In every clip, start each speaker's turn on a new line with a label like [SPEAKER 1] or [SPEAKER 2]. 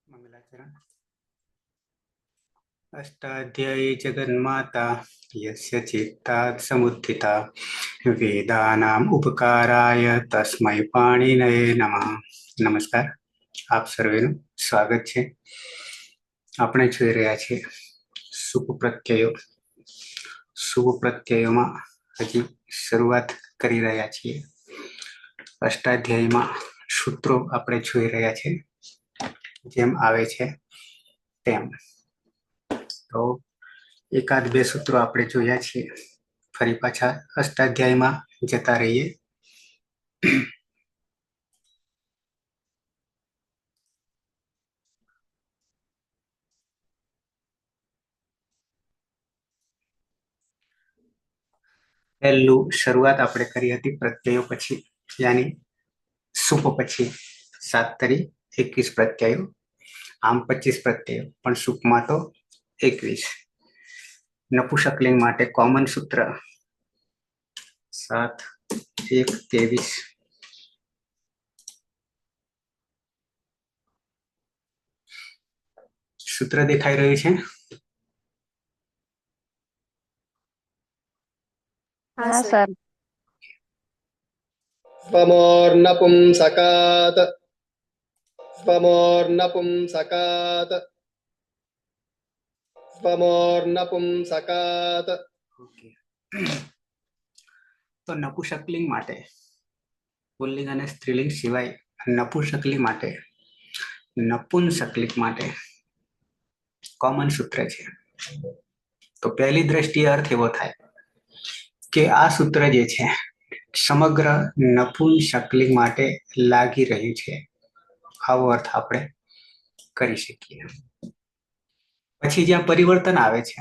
[SPEAKER 1] मंगलाचरण। अष्टाध्यायी जगन्माता यस्य चित्तात् समुत्थिता वेदानाम् उपकाराय तस्मै पाणिनये नमः। नमस्कार, આપ સર્વેનું સ્વાગત છે। આપણે જોઈ રહ્યા છીએ શુભ પ્રત્યયો। શુભ પ્રત્યયોમાં હજી શરૂઆત કરી રહ્યા છીએ। અષ્ટાધ્યાયમાં સૂત્રો આપણે જોઈ રહ્યા છીએ, જેમ આવે છે તેમ। તો એકાદ બે સૂત્રો આપણે જોયા છીએ, ફરી પાછા અષ્ટાધ્યાયમાં જતા રહીએ। પહેલું શરૂઆત આપણે કરી હતી પ્રત્યયો પછી, યાની સુપ પછી 7 તરી 21 પ્રત્યયો, આમ 25 પ્રત્યયો, પણ સુપમાં તો 21। નપુંસકલિંગ માટે કોમન સૂત્ર 7 1 23। સૂત્ર દેખાઈ રહ્યું છે?
[SPEAKER 2] हाँ सर।
[SPEAKER 3] स्वमोर्नपुंसकात् स्वमोर्नपुंसकात् स्वमोर्नपुंसकात्।
[SPEAKER 1] ઓકે, તો નપુંસકલિંગ માટે પુલ્લિંગ અને સ્ત્રીલિંગ સિવાય નપુંસકલિંગ માટે કોમન સૂત્ર છે। તો પહેલી દ્રષ્ટિએ અર્થ એવો થાય કે આ સૂત્ર જે છે સમગ્ર નપુંસકલિંગ માટે લાગી રહ્યું છે, આવો અર્થ આપણે કરી શકીએ। પછી જ્યાં પરિવર્તન આવે છે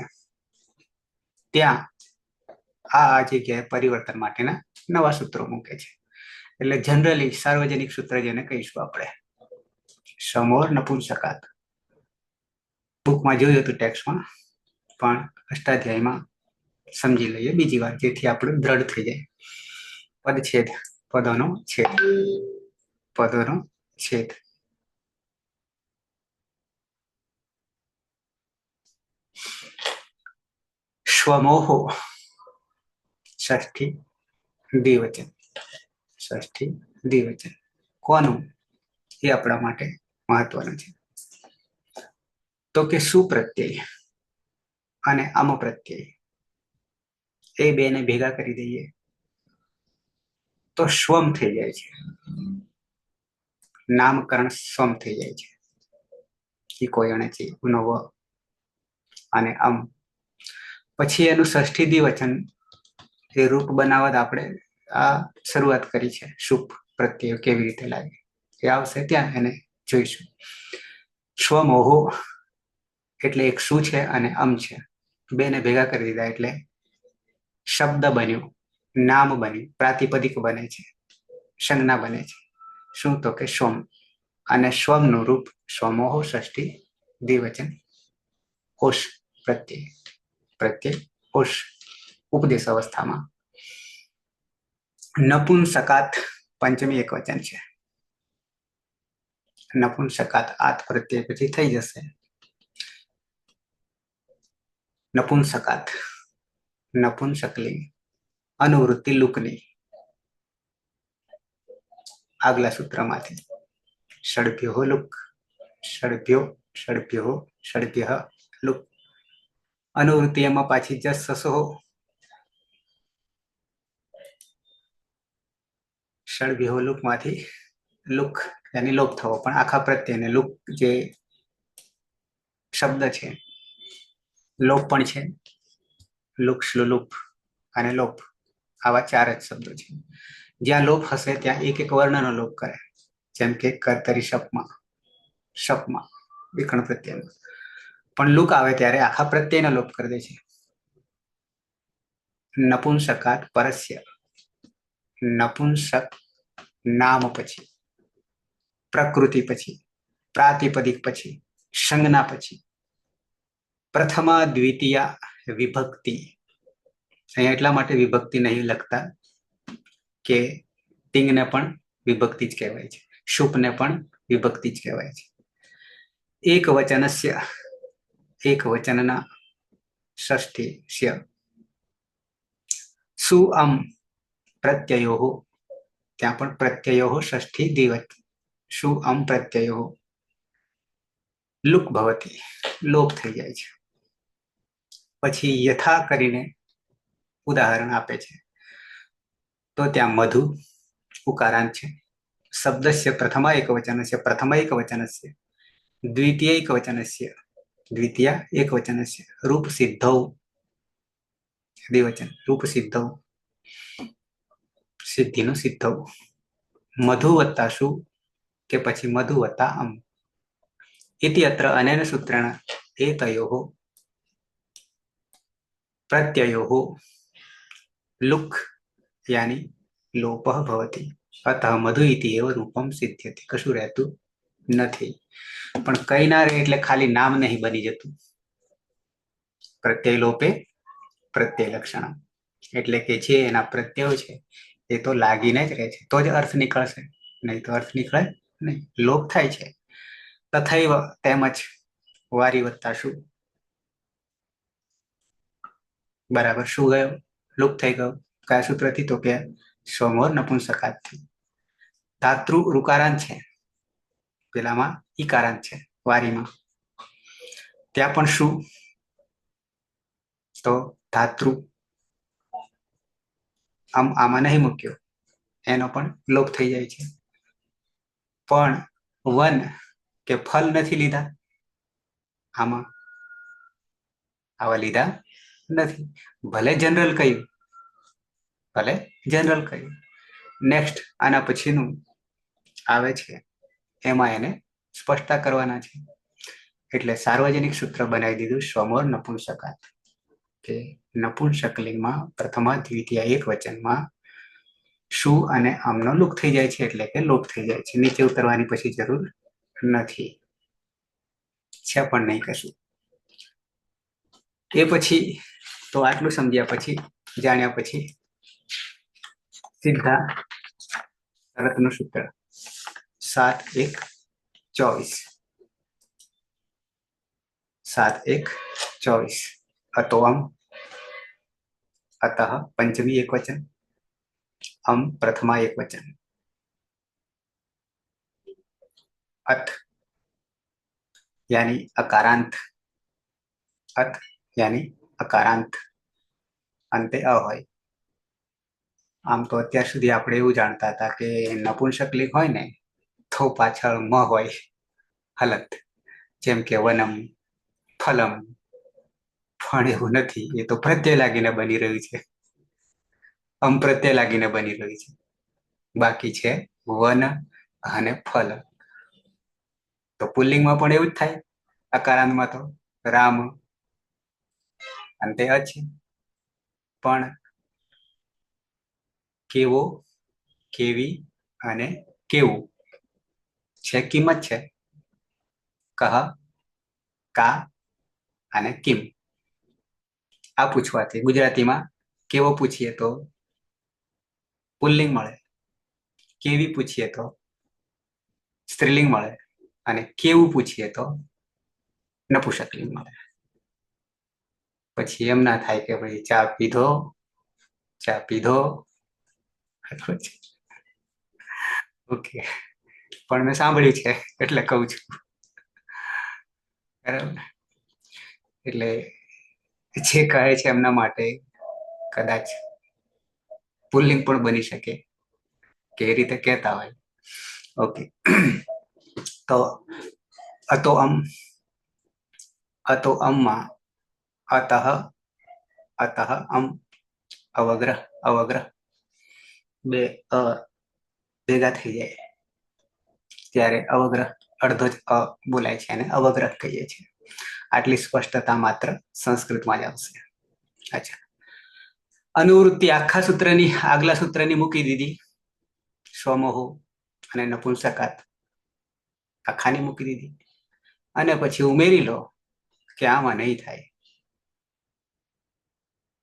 [SPEAKER 1] ત્યાં આ જગ્યાએ પરિવર્તન માટેના નવા સૂત્રો મૂકે છે। એટલે જનરલી સાર્વજનિક સૂત્ર જેને કહીશું આપણે, સમોર નપુંસકાત। બુકમાં જોયું હતું ટેક્સ્ટમાં, પણ અષ્ટાધ્યાયમાં સમજી લઈએ બીજી વાર, જેથી આપણું દ્રઢ થઈ જાય। પદછેદ, પદોનો છેદ, પદોનો છેદ। સ્વમોહો ષષ્ઠી દ્વિવચન, ષષ્ઠી દ્વિવચન કોનું એ આપણા માટે મહત્વનું છે। તો કે સુપ્રત્યય અને અમ પ્રત્યય એ બેને ભેગા કરી દઈએ તો સ્વમ થઈ જાય છે, નામકરણ સ્વમ થઈ જાય છે। ઈકો અણચી ઉનો વ અને અમ, પછી એનું ષષ્ઠી દ્વિવચન એ રૂપ બનાવત આપણે આ શરૂઆત કરી છે। શુભ પ્રત્યય કેવી રીતે લાગે એ આવશે ત્યાં એને જોઈશું। સ્વમોહો એટલે એક શું છે અને અમ છે, બેને ભેગા કરી દીધા એટલે શબ્દ બન્યું, નામ બન્યું, પ્રાતિપદિક બને છે, સંજ્ઞા બને છે। શું? તો કે સ્વમ, અને સ્વમનું રૂપ સ્વમોહો ષષ્ઠી દ્વિવચન હોશ પ્રત્યય, પ્રત્યય હોશ ઉપદેશ અવસ્થામાં। નપુંસકાત પંચમી એક વચન છે। નપુંસકાત આત પ્રત્યય પછી થઈ જશે નપુંસકાત, નપુંસકલિંગ, અનુવૃત્તિ લુકની। આગલા સૂત્રમાંથી ષડભ્યો લુક, ષડભ્યો, ષડભ્યો, ષડભ્ય લુક। અનુવૃત્તિ એમાં પાછી જસ સસો, ષડભ્યો લુક માંથી લુક એની લોપ થવો, પણ આખા પ્રત્યયને લુક જે શબ્દ છે લોપ પણ છે, લુક શ્લુલુપ અને લોપ, આવા 4 જ શબ્દો છે। જ્યાં લોપ હશે ત્યાં એક એક વર્ણનો લોપ કરે, જેમ કે કર્તરી શપમાં વિકર્ણ પ્રત્યયનો, પણ લુક આવે ત્યારે આખા પ્રત્યયનો લોપ કરી દે છે। નપુંસકાત પરસ્ય, નપુંસક નામ પછી, પ્રકૃતિ પછી, પ્રાતિપદિક પછી, સંજ્ઞા પછી, પ્રથમા દ્વિતીયા વિભક્તિ। અહીંયા એટલા માટે વિભક્તિ નહીં લખતા કે તિંગને પણ વિભક્તિ જ કહેવાય છે, શુપને પણ વિભક્તિ જ કહેવાય છે. એક વચનસ્ય, એક વચનના ષષ્ઠી સુ અમ પ્રત્યયો, ત્યાં પણ પ્રત્યયો ષષ્ઠી દ્વિવચન, સુ અમ પ્રત્યયો લુક ભવતી, લોપ થઈ જાય છે. પછી યથા કરીને ઉદાહરણ આપે છે. તો ત્યાં મધુ ઉકારાંત છે. શબ્દસ્ય પ્રથમા એકવચનસ્ય, પ્રથમા એકવચનસ્ય, દ્વિતીય એકવચનસ્ય, દ્વિતીય એકવચનસ્ય, રૂપ સિદ્ધૌ દ્વિવચન, રૂપ સિદ્ધૌ સિદ્ધિનું સિદ્ધૌ, મધુ વત્તા સુ કે પછી મધુ વત્તા અમ. इति अत्र अनेन सूत्रेण एतयोः प्रत्ययोः लुक् यानी लोपः भवति, अतः मधु इति एव रूपम सिद्ध्यति. कशुं રહેતું નથી, પણ કઈ ના રહે એટલે ખાલી નામ નહીં બની જતું. પ્રત્યય લોપે પ્રત્યય લક્ષણ, એટલે કે જે એના પ્રત્યયો છે એ તો લાગીને જ રહે છે, તો જ અર્થ નીકળશે, નહીં તો અર્થ નીકળે નહીં, લોપ થાય છે. તથૈવ તેમજ વારી વત્તા શું, બરાબર શું ગયો, લુપ થઈ ગયો. કયા સૂત્રથી, તો કે સ્વમોર નપુંસકાતથી. ધાતૃ ઋકારાંત છે, પેલામાં ઈકારાંત છે વારીમાં, ત્યાં પણ શું, તો ધાતૃ આમાં નહીં મૂક્યો, એનો પણ લોપ થઈ જાય છે. પણ વન કે ફલ નથી લીધા આમાં, આવા લીધા નથી, ભલે જનરલ કહ્યું, ભલે જનરલ કહ્યું. નેક્સ્ટ આના પછીનું આવે છે, એમાં એને સ્પષ્ટતા કરવાના છે. એટલે સાર્વજનિક સૂત્ર બનાવી દીધું સ્વમોર નપુંસકાત, કે નપુંસકલિંગમાં પ્રથમા દ્વિતીય એક વચનમાં શું અને આમનો લુક થઈ જાય છે, એટલે કે લોપ થઈ જાય છે. નીચે ઉતરવાની પછી જરૂર નથી, છે પણ નહીં કશું. એ પછી તો આટલું સમજ્યા પછી, જાણ્યા પછી સીધા શરતનું સૂત્ર 7-1-24, 7-1-24, અતો અમ अतः पंचमी एक वचन, अम प्रथमा एक वचन, अथ यानी अकारांत, अथ यानी अकारांत, अंते अ होय. आम तो અત્યાર સુધી આપણે એવું જાણતા હતા કે નપુંસકલિંગ હોય ને તો પાછળ મ હોય હલત, જેમ કે વનમ, ફલમ, પણ એવું નથી, એ તો પ્રત્યય લાગીને બની રહ્યું છે, અમ પ્રત્યય લાગીને બની રહ્યું છે. બાકી છે વન અને ફલ. તો પુલ્લિંગમાં પણ એવું જ થાય, અકારાંતમાં તો રામ, અંતે અ છે. પણ કેવો, કેવી અને કેવું છે, કિંમત છે, કહ, કા અને કિમ. આ પૂછવાથી ગુજરાતીમાં કેવો પૂછીએ તો પુલ્લિંગ મળે, કેવી પૂછીએ તો સ્ત્રીલિંગ મળે, અને કેવું પૂછીએ તો નપુંસકલિંગ મળે. પછી એમ ના થાય કે ભાઈ ચા પીધો, ચા પીધો, ઓકે, પણ મેં સાંભળ્યું છે એટલે કહું છું, બરાબર. એટલે જે કહે છે એમના માટે કદાચ પુલ્લિંગ પણ બની શકે, કે એ રીતે કહેતા હોય. ઓકે, તો અતો અમમાં અતઃ, અતઃ અમ, અવગ્રહ, અવગ્રહ બે ભેગા થઈ જાય ત્યારે અવગ્રહ, અડધો જ અ બોલાય છે, અને અવગ્રહ કહીએ છીએ. આટલી સ્પષ્ટતા માત્ર સંસ્કૃતમાં જ આવશે. અચ્છા, અનુવૃત્તિ આખા સૂત્રની આગલા સૂત્રની મૂકી દીધી, સ્વમોહ અને નપુંસકાત આખાની મૂકી દીધી, અને પછી ઉમેરી લો કે આમાં નહીં થાય.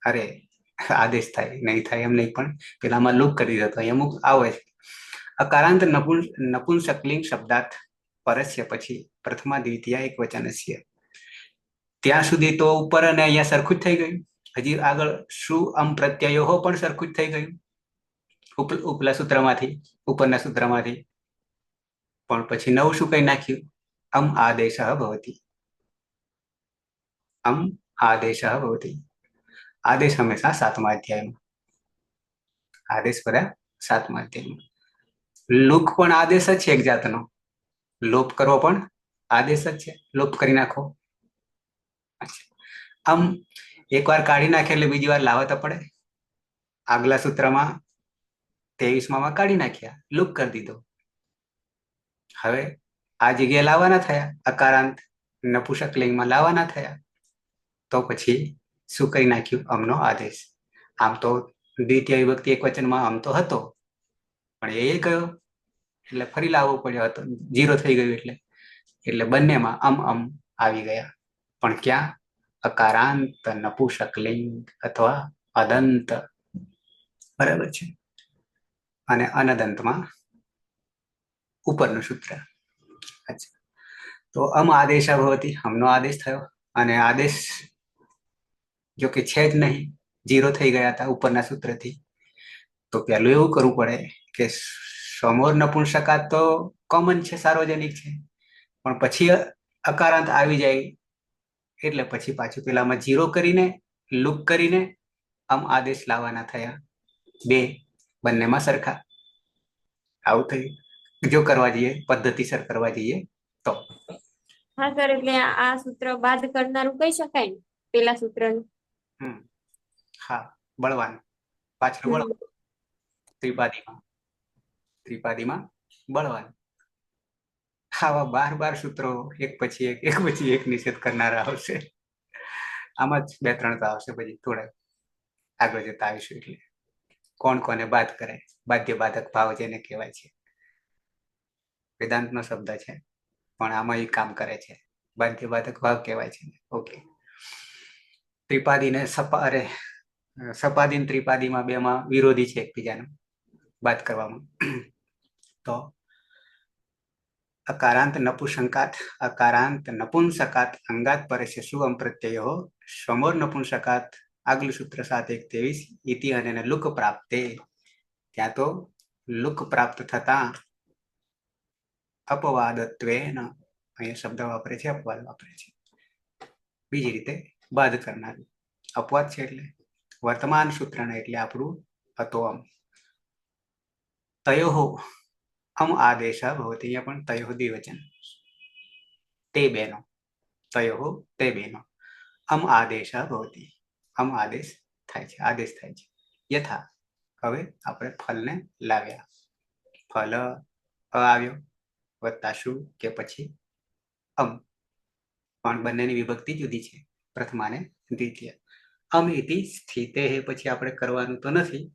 [SPEAKER 1] અરે આદેશ થાય, નહીં થાય એમ નહીં, પણ પેલામાં લુક કરી દીધો તો અમુક આવે છે. અકારાંત નપુંસકલિંગ શબ્દાર્થ પરસ્ય પછી પ્રથમા દ્વિતીયા એક વચનસ્ય. ત્યાં સુધી તો ઉપર અને અહીંયા સરખું જ થઈ ગયું. હજી આગળ શું અમ પ્રત્યયો પણ સરખું જ થઈ ગયું ઉપલા સૂત્રમાંથી, ઉપરના સૂત્રમાંથી. પણ પછી નવું શું કઈ નાખ્યું? અમ આદેશ ભવતી. અમ આદેશ ભવતી. આદેશ હંમેશા 7મા અધ્યાયમાં. આદેશ બધા 7મા અધ્યાયમાં. લુક પણ આદેશ જ છે એક જાતનો. લોપ કરવો પણ આદેશ જ છે. લોપ કરી નાખો. આમ એકવાર કાઢી નાખે એટલે બીજી વાર લાવવા તો પડે. આગલા સૂત્રમાં 23માં કાઢી નાખ્યા, લુક કરી દીધો. હવે આ જગ્યાએ લાવવાના થયા, અકારાંત નપુંસકલિંગમાં લાવવાના થયા, તો પછી શું કરી નાખ્યું? અમનો આદેશ. આમ તો દ્વિતીય વિભક્તિ એક વચનમાં અમ તો હતો, પણ એ ગયો એટલે ફરી લાવવો પડ્યો હતો, 0 થઈ ગયું એટલે બંનેમાં અમ આવી ગયા. પણ ક્યાં? અકારાંત નપુંસકલિંગ અથવા અદંત. બરાબર છે. અને અનદંતમાં ઉપરનું સૂત્ર. અચ્છા, તો અમ આદેશ ભવતી, અમનો આદેશ થયો. અને આદેશ જો કે છે જ નહીં, 0 થઈ ગયા હતા ઉપરના સૂત્રથી. તો પેલું એવું કરવું પડે કે સમોર નપુંસકાત તો કોમન છે, સાર્વજનિક છે, પણ પછી અકારાંત આવી જાય એટલે પછી પાછું પેલામાં 0 કરીને લુક કરીને આમ આદેશ લાવવાના થયા. બંનેમાં સરખા. આવું થયું જો કરવા જઈએ, પદ્ધતિસર કરવા જઈએ તો.
[SPEAKER 2] હા સર, એટલે આ સૂત્ર બાદ કરનારું કહી શકાય ને પેલા સૂત્ર.
[SPEAKER 1] હા, બળવાન પાછળ બળવાન. ત્રિપાદીમાં બળવાન. આવા 12 સૂત્રો એક પછી એક નિષેધ કરનારા આવશે. આમાં જ 2-3 તો આવશે, પછી થોડા આગળ જતા આવીશું. એટલે કોણ કોને બાદ કરે, બાધ્ય બાધક ભાવ જેને કહેવાય છે, વેદાંતનો શબ્દ છે, પણ આમાં એ કામ કરે છે. બાધ્ય બાધક ભાવ કહેવાય છે. ઓકે. ત્રિપાદીને સપાદી ત્રિપાદીમાં બેમાં વિરોધી છે એકબીજાને બાદ કરવામાં. તો અકારાંત નપુંસકાત અંગાત પરસ્ય સુગમ પ્રત્યયો સમોર નપુંસકાત આગલું સૂત્ર 7:1-23 ઇતિ અને લુક પ્રાપ્તે. ત્યાં તો લુક પ્રાપ્ત થતા અપવાદત્વેન, અહીંયા શબ્દ વાપરે છે, અપવાદ વાપરે છે. બીજી રીતે બાદ કરનાર અપવાદ છે એટલે વર્તમાન સૂત્રને, એટલે આપણું હતો અમ. તયો અમ આદેશ ભવતી. અહીંયા પણ તયો દ્વિવચન. તે બેનો, તયો તે બેનો અમ આદેશ ભવતી. અમ આદેશ થાય છે, આદેશ થાય છે. યથા, હવે આપણે ફલને લાવ્યા. ફલ આવ્યો વત્તા શું કે પછી અમ, પણ બંનેની વિભક્તિ જુદી છે, પ્રથમા ને દ્વિતીય. અમ ઇતિ સ્થિતે, પછી આપણે કરવાનું તો નથી,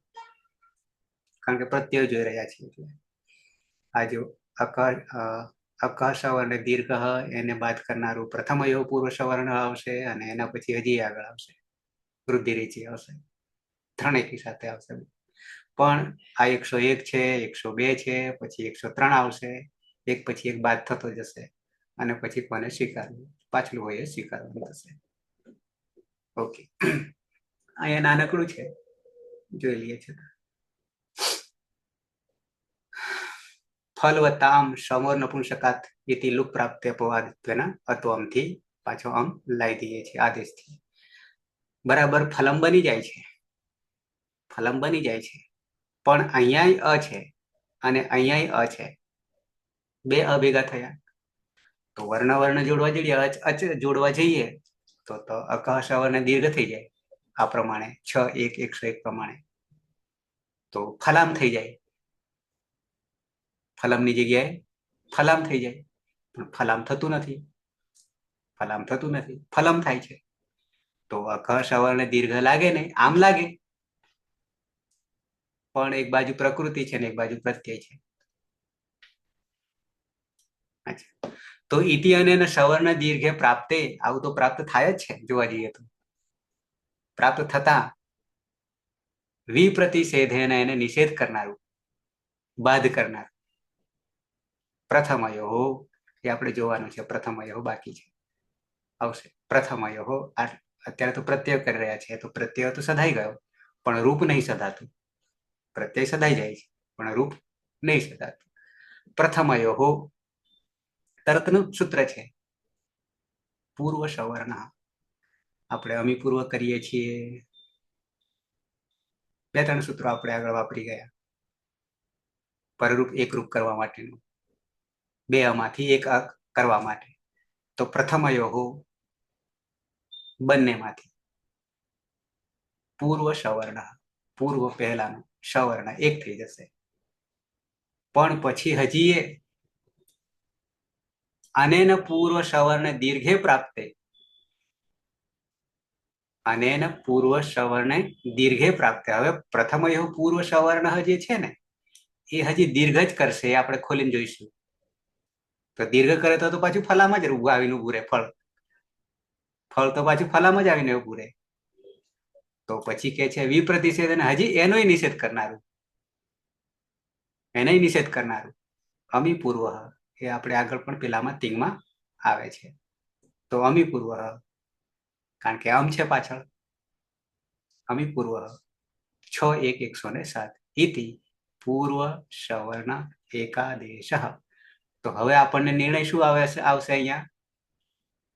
[SPEAKER 1] કારણ કે પ્રત્યય જોઈ રહ્યા છીએ. એટલે આ જો અક સવર્ણ દીર્ઘ, એને બાદ કરનારું પ્રથમ એવો પૂર્વ સવર્ણ આવશે, અને એના પછી હજી આગળ આવશે વૃદ્ધિ રીચી આવશે. 3 એકી સાથે આવશે. પણ આ 101 છે, 102 છે, પછી 103 આવશે. એક પછી એક બાદ થતો જશે, અને પછી કોને સ્વીકારવું? પાછલું હોય એ સ્વીકારવાનું થશે. ઓકે. અહીંયા નાનકડું છે, જોઈ લઈએ છે. ફલ વત્તા આમ સમોર નપુંસકાત ઇતિ લુક પ્રાપ્તે અપવાદત્વેના અતોમથી પાછો આમ લાવી દઈએ છીએ આદેશથી. બરાબર ફલમ બની જાય છે, ફલમ બની જાય છે, પણ અહીંયા અ છે અને અહીંયા અ છે, બે અભેગા થયા. તો વર્ણ જોડવા જઈએ તો અક સવર્ણ દીર્ઘ થઈ જાય. આ પ્રમાણે 6:1:101 પ્રમાણે તો ફલામ થઈ જાય. ફલમની જગ્યાએ ફલામ થઈ જાય, પણ ફલામ થતું નથી. ફલમ થાય છે. તો અક સવર્ણ દીર્ઘ લાગે નહીં, આમ લાગે, પણ એક બાજુ પ્રકૃતિ છે ને એક બાજુ પ્રત્યય છે. તો ઇતિ અને સવર્ણ દીર્ઘે પ્રાપ્તે, આવું તો પ્રાપ્ત થાય જ છે જોવા જઈએ તો. પ્રાપ્ત થતા વિપ્રતિષેધેન એને નિષેધ કરનારું, બાદ કરનાર. પ્રથમયો એ આપણે જોવાનું છે. પ્રથમયો બાકી છે, આવશે. પ્રથમયો અત્યારે તો પ્રત્યય કરી રહ્યા છે, તો પ્રત્યય તો સધાઈ ગયો, પણ રૂપ નહીં સધાતું. પ્રત્યય સધાઈ જાય છે, પણ રૂપ નહીં સધાતું. પ્રથમયો તરતનું સૂત્ર છે. પૂર્વ સવર્ણ આપણે અમી પૂર્વ કરીએ છીએ. 2-3 સૂત્રો આપણે આગળ વાપરી ગયા પરરૂપ એકરૂપ કરવા માટેનું, 2 માંથી 1 કરવા માટે. તો પ્રથમયો બંનેમાંથી. પૂર્વ સવર્ણ, પૂર્વ પહેલાનું, સવર્ણ 1 થઈ જશે. પણ પછી હજી એ અનેન પૂર્વ સવર્ણ દીર્ઘે પ્રાપ્તે, અનેન પૂર્વ સવર્ણ દીર્ઘે પ્રાપ્તે. હવે પ્રથમયો પૂર્વ સવર્ણ જે છે ને, એ હજી દીર્ઘ જ કરશે. એ આપણે ખોલીને જોઈશું. તો દીર્ઘ કરે તો પાછું ફલામાં જ આવીને ઉભું રહે. ફળ તો પાછું ફલામાં જ આવીને ઉભું રહે. તો પછી કે છે વિપ્રતિષેધ, અને હજી એનોય નિષેધ કરનારું, એનોય નિષેધ કરનારું. અમી પૂર્વ એ આપણે આગળ પણ પેલામાં તિંગમાં આવે છે. તો અમી પૂર્વ, કારણ કે અમ છે પાછળ, અમી પૂર્વ 6-1-107 ઇતિ પૂર્વ સવર્ણ એકાદેશ. તો હવે આપણને નિર્ણય શું આવશે અહીંયા?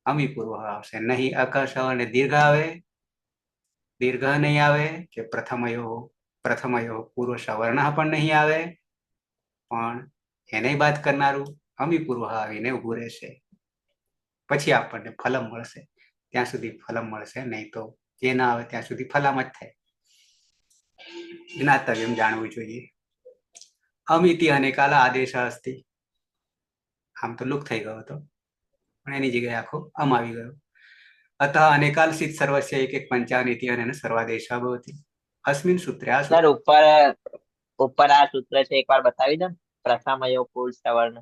[SPEAKER 1] અમી પૂર્વ આવશે. નહીં અકર સવર્ણ દીર્ઘ આવે, દીર્ઘ નહીં આવે, કે પ્રથમયો પૂર્વ સવર્ણ પણ નહીં આવે, પણ એને બાદ કરનારું અમી પૂર્વ આવીને ઉભું રહેશે. પછી આપણને ફલમ મળશે. ત્યાં સુધી ફલમ મળશે, નહીં તો જે ના આવે ત્યાં સુધી ફલમ જ થાય. જ્ઞાતવ્યમ જાણવું જોઈએ. અમિતિ અને કાલ આદેશ અસ્તિ. આમ તો લુક થઈ ગયો હતો, પણ એની જગ્યાએ આખો અમ આવી ગયો. અતઃ અનેકાલ સિદ્ધ સર્વસ્ય 1-1-55 ઇતિ અને સર્વાદેશ ભવતિ. અસ્મિન સૂત્રે આ
[SPEAKER 4] સર ઉપર આ સૂત્ર છે, એકવાર બતાવી દો. પ્રથમયો પૂર્વ સવર્ણ,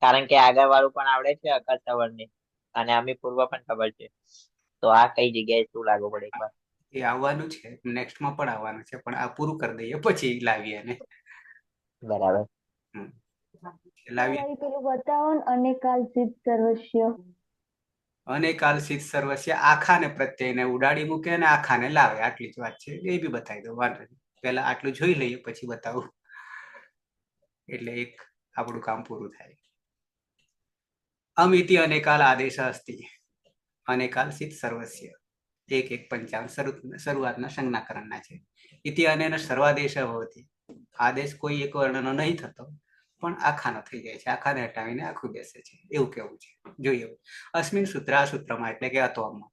[SPEAKER 4] કારણ કે આગળ વાળું પણ આવડે છે અકર સવર્ણ, અને અમી પૂર્વ પણ ખબર છે. તો આ કઈ જગ્યાએ શું લાગુ પડે એકવાર?
[SPEAKER 1] એ આવવાનું છે, નેક્સ્ટમાં પણ આવવાનું છે, પણ આ પૂરું કરી દઈએ પછી લાવીએ ને.
[SPEAKER 4] બરાબર.
[SPEAKER 1] લાવીએ.
[SPEAKER 5] પેલું બતાવો ને, અનેકાલ સિદ્ધ સર્વસ્ય.
[SPEAKER 1] અનેકાલ સિદ્ધ સર્વસ્ય આખાને પ્રત્યયને ઉડાડી મૂકે અને આખાને લાવે. આટલી જ વાત છે. એ બી બતાવી દો, વાંધો નહીં. પહેલા આટલું જોઈ લઈએ, પછી બતાવું. એટલે એક આપણું કામ પૂરું થાય. અમિતિ અનેકાલ આદેશ અસ્તિ. અનેકાલ સિદ્ધ સર્વસ્ય 1-1-55 શરૂઆતના સંજ્ઞાકરણના છે. ઇતિ અને સર્વાદેશ ભવતિ. આદેશ કોઈ એક વર્ણનો નહીં થતો, પણ આખાનો થઈ જાય છે. આખાને હટાવીને આખું બેસે છે, એવું કેવું છે. જોઈએ અસ્મિન સૂત્ર, આ સૂત્રમાં એટલે કે અતોમાં.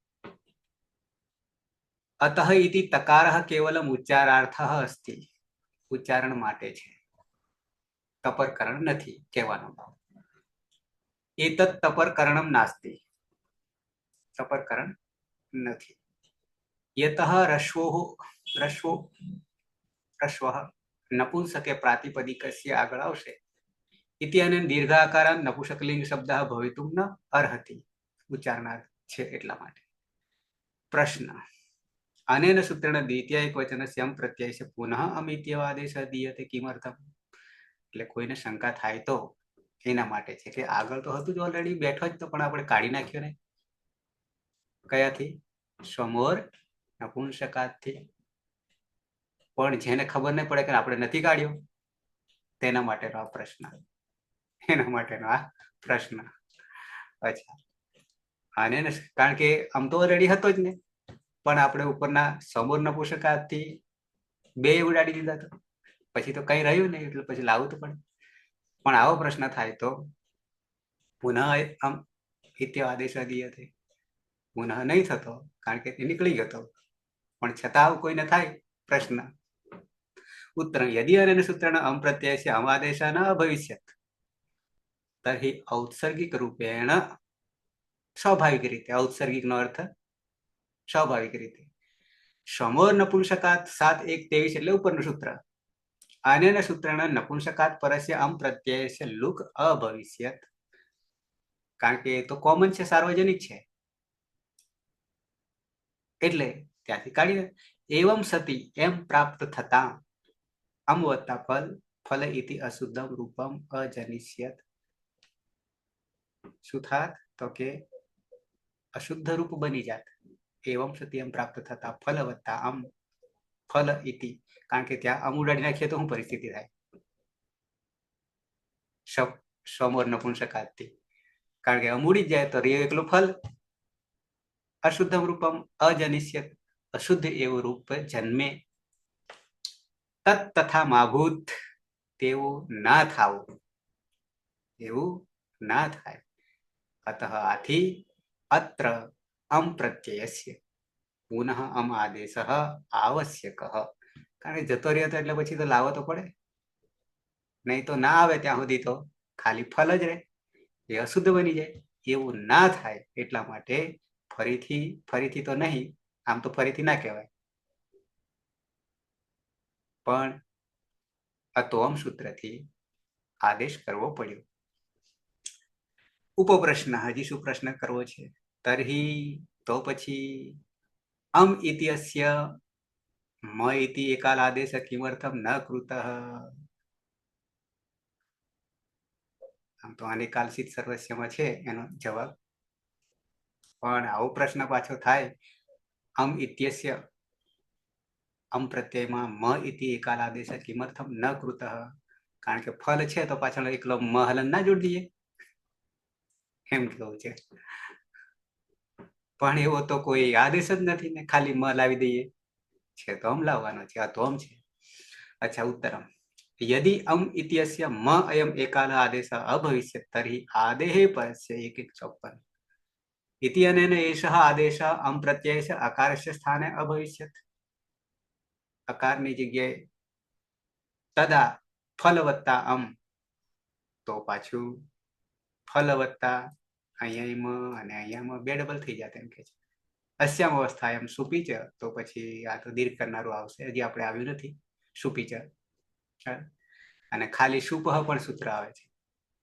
[SPEAKER 1] અતઃ ઇતિ તકારઃ કેવલમ ઉચ્ચારાર્થ અસ્તિ. ઉચ્ચારણ માટે છે, તપરકરણ નથી કહેવાનો ભાવ. એતત તપરકરણમ નાસ્તિ. તપરકરણ નથી. યતઃ રશ્વ નપુંસકે પ્રાતિપદિકસ્ય આગળ આવશે. ઇતિ અને દીર્ઘાકારાંત નપુંસકલિંગ શબ્દ ભવિતુમ ન અર્હતિ. ઉચ્ચારણાર્થ છે એટલા માટે. પ્રશ્ન: અનેન સૂત્રેણ દ્વિતીય એકવચનસ્ય અમ પ્રત્યયસ્ય પુનઃ અમિત્યવ આદેશ દીયતે કિમર્થમ. એટલે કોઈને શંકા થાય તો એના માટે છે કે આગળ તો હતું જ ઓલરેડી બેઠો જ, તો પણ આપણે કાઢી નાખ્યો ને. કયાથી? સમોર નપુંસકાથી. પણ જેને ખબર નહીં પડે કે આપણે નથી કાઢ્યો, તેના માટેનો આ પ્રશ્ન. એના માટેનો આ પ્રશ્ન. અચ્છા, અને કારણ કે આમ તો ઓલરેડી હતો જ ને, પણ આપણે ઉપરના સમોર નપુંસકાથી 2 ઉડાડી દીધા તો પછી તો કઈ રહ્યું નહીં, એટલે પછી લાવવું તો પડે. પણ આવો પ્રશ્ન થાય તો પુનઃ આમ ઇત્ય આદેશ દીયતે. પુનઃ નહીં થતો, કારણ કે તે નીકળી ગયો હતો, પણ છતાં આવું કોઈને થાય પ્રશ્ન. ઉત્તર: યદિ અનેન સૂત્રેણ અમ પ્રત્યયસ્ય અમ આદેશ ન અભવિષ્યત તર્હિ ઔત્સર્ગિક રૂપેણ, સ્વાભાવિક રીતે. ઔત્સર્ગિક નો અર્થ સ્વાભાવિક રીતે. સમોર નપુંસકાત 7-1-23 એટલે ઉપરનું સૂત્ર. અનેન સૂત્રેણ નપુંસકાત પરસ્ય અમ પ્રત્યયસ્ય લુક અભવિષ્યત. કારણ કે એ તો કોમન છે, સાર્વજનિક છે, એટલે ત્યાંથી કાઢી. એવમ સતી એમ પ્રાપ્ત થતા અમ વત્તા ફલ ફલ ઇતિ અશુદ્ધમ રૂપમ અજનિષ્યત. શું થાત તો કે અશુદ્ધ રૂપ બની જાત. એવમ સતી એમ પ્રાપ્ત થતા ફલ વત્તા અમ ફલ ઇતિ, કારણ કે ત્યાં અમ ઉડાડી નાખીએ તો શું પરિસ્થિતિ થાય? સમોર નપુંસકાથી, કારણ કે અમ ઉડી જાય તો રહ્યો એકલું ફલ. અશુદ્ધમ રૂપમ અજનિષ્યત, અશુદ્ધ એવું રૂપ જન્મે. તત તથા માભૂત, તેવું ના થાવું, એવું ના થાય. અતઃ આથી અત્ર અમ પ્રત્યયસ્ય પુનઃ અમ આદેશ આવશ્યક. કારણ કે જતો રહ્યો તો એટલે પછી તો લાવવો તો પડે, નહીં તો ના આવે ત્યાં સુધી તો ખાલી ફલ જ રહે, એ અશુદ્ધ બની જાય. એવું ના થાય એટલા માટે ફરીથી તો નહીં, આમ તો ફરીથી ના કહેવાય, પણ અતોમ સૂત્રથી આદેશ કરવો પડ્યો. ઉપપ્રશ્ન, હજી શું પ્રશ્ન કરવો છે? તરહી, તો પછી અમ ઇત્યસ્ય મ ઇતિ એકાલ આદેશ કિમર્થમ ન કૃતઃ. આમ તો અનિકાલસિત સર્વસ્યમાં છે એનો જવાબ, પણ આવો પ્રશ્ન પાછો થાય અમ ઇત્યસ્ય અમ પ્રત્યયમાં મ ઇતિ એકાલ આદેશ કિમર્થમ ન કૃતઃ. કારણ કે ફલ છે તો પાછળ એકલો મ હલન ના જોડી દઈએ, એમ કેવું છે. પણ એવો તો કોઈ આદેશ જ નથી ને, ખાલી મ લાવી દઈએ છે તો અમ લાવવાનો છે, આ તો અમ છે. અચ્છા, ઉત્તરમ यदि अम इत्यस्य म अयम एकाल आदेश अभविष्यत् तर्हि आदेः परस्य 1:54 इति अनेन एषः आदेश अम प्रत्ययस्य अकारस्य स्थाने अभविष्यत्. अकारनी जग्याए तदा फल वत्ता अम, તો પાછું ફલ વત્તા અહીંયા અને અહીંયા બે ડબલ થઈ જાય એમ કે છે. અસ્યામ અવસ્થા એમ સુપીચ, તો પછી આ તો દીર્ઘ કરનારું આવશે, હજી આપણે આવ્યું નથી સુપીચ. અને ખાલી શુપહ પણ સૂત્ર આવે છે,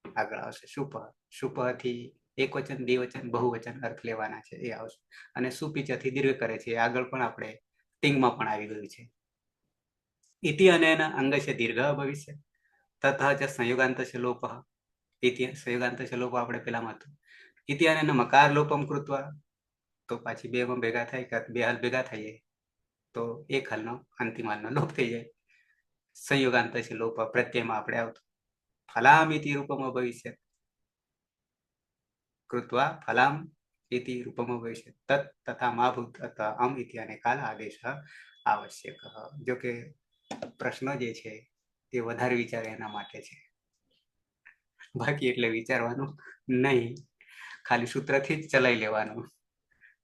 [SPEAKER 1] આગળ આવશે શુપહ. શુપહ થી એક વચન, દ્વિવચન, બહુવચન અર્થ લેવાના છે, એ આવશે. અને સુપીચથી દીર્ઘ કરે છે, આગળ પણ આપણે ટિંગમાં પણ આવી ગયું છે. ઇતિ અનેન અંગસ્ય દીર્ઘ ભવિષ્ય તતઃ ચ સંયોગાંતસ્ય લોપઃ. ઇતિ સંયોગાંતસ્ય લોપ આપણે પેલામાં હતું. ઇતિ અનેન મકાર લોપમ કૃત્વા, તો પાછી બે માં ભેગા થાય કે બે હાલ ભેગા થઈ જાય તો એક હાલનો અંતિમ હાલનો લોપ થઈ જાય. સંયોગાંતસ્ય લોપ પ્રત્યયમાં આપણે આવતું. ફલામ ઇતિ રૂપમાં ભવિષ્ય કૃત્વા ફલામ ઇતિ રૂપમાં ભવિષ્ય તત તથા માભૂત અથવા અમ ઇતિ અને કાલ આદેશ આવશ્યક. જો કે પ્રશ્નો જે છે એ વધારે વિચારે એના માટે છે, બાકી એટલે વિચારવાનું નહીં, ખાલી સૂત્રથી જ ચલાવી લેવાનું.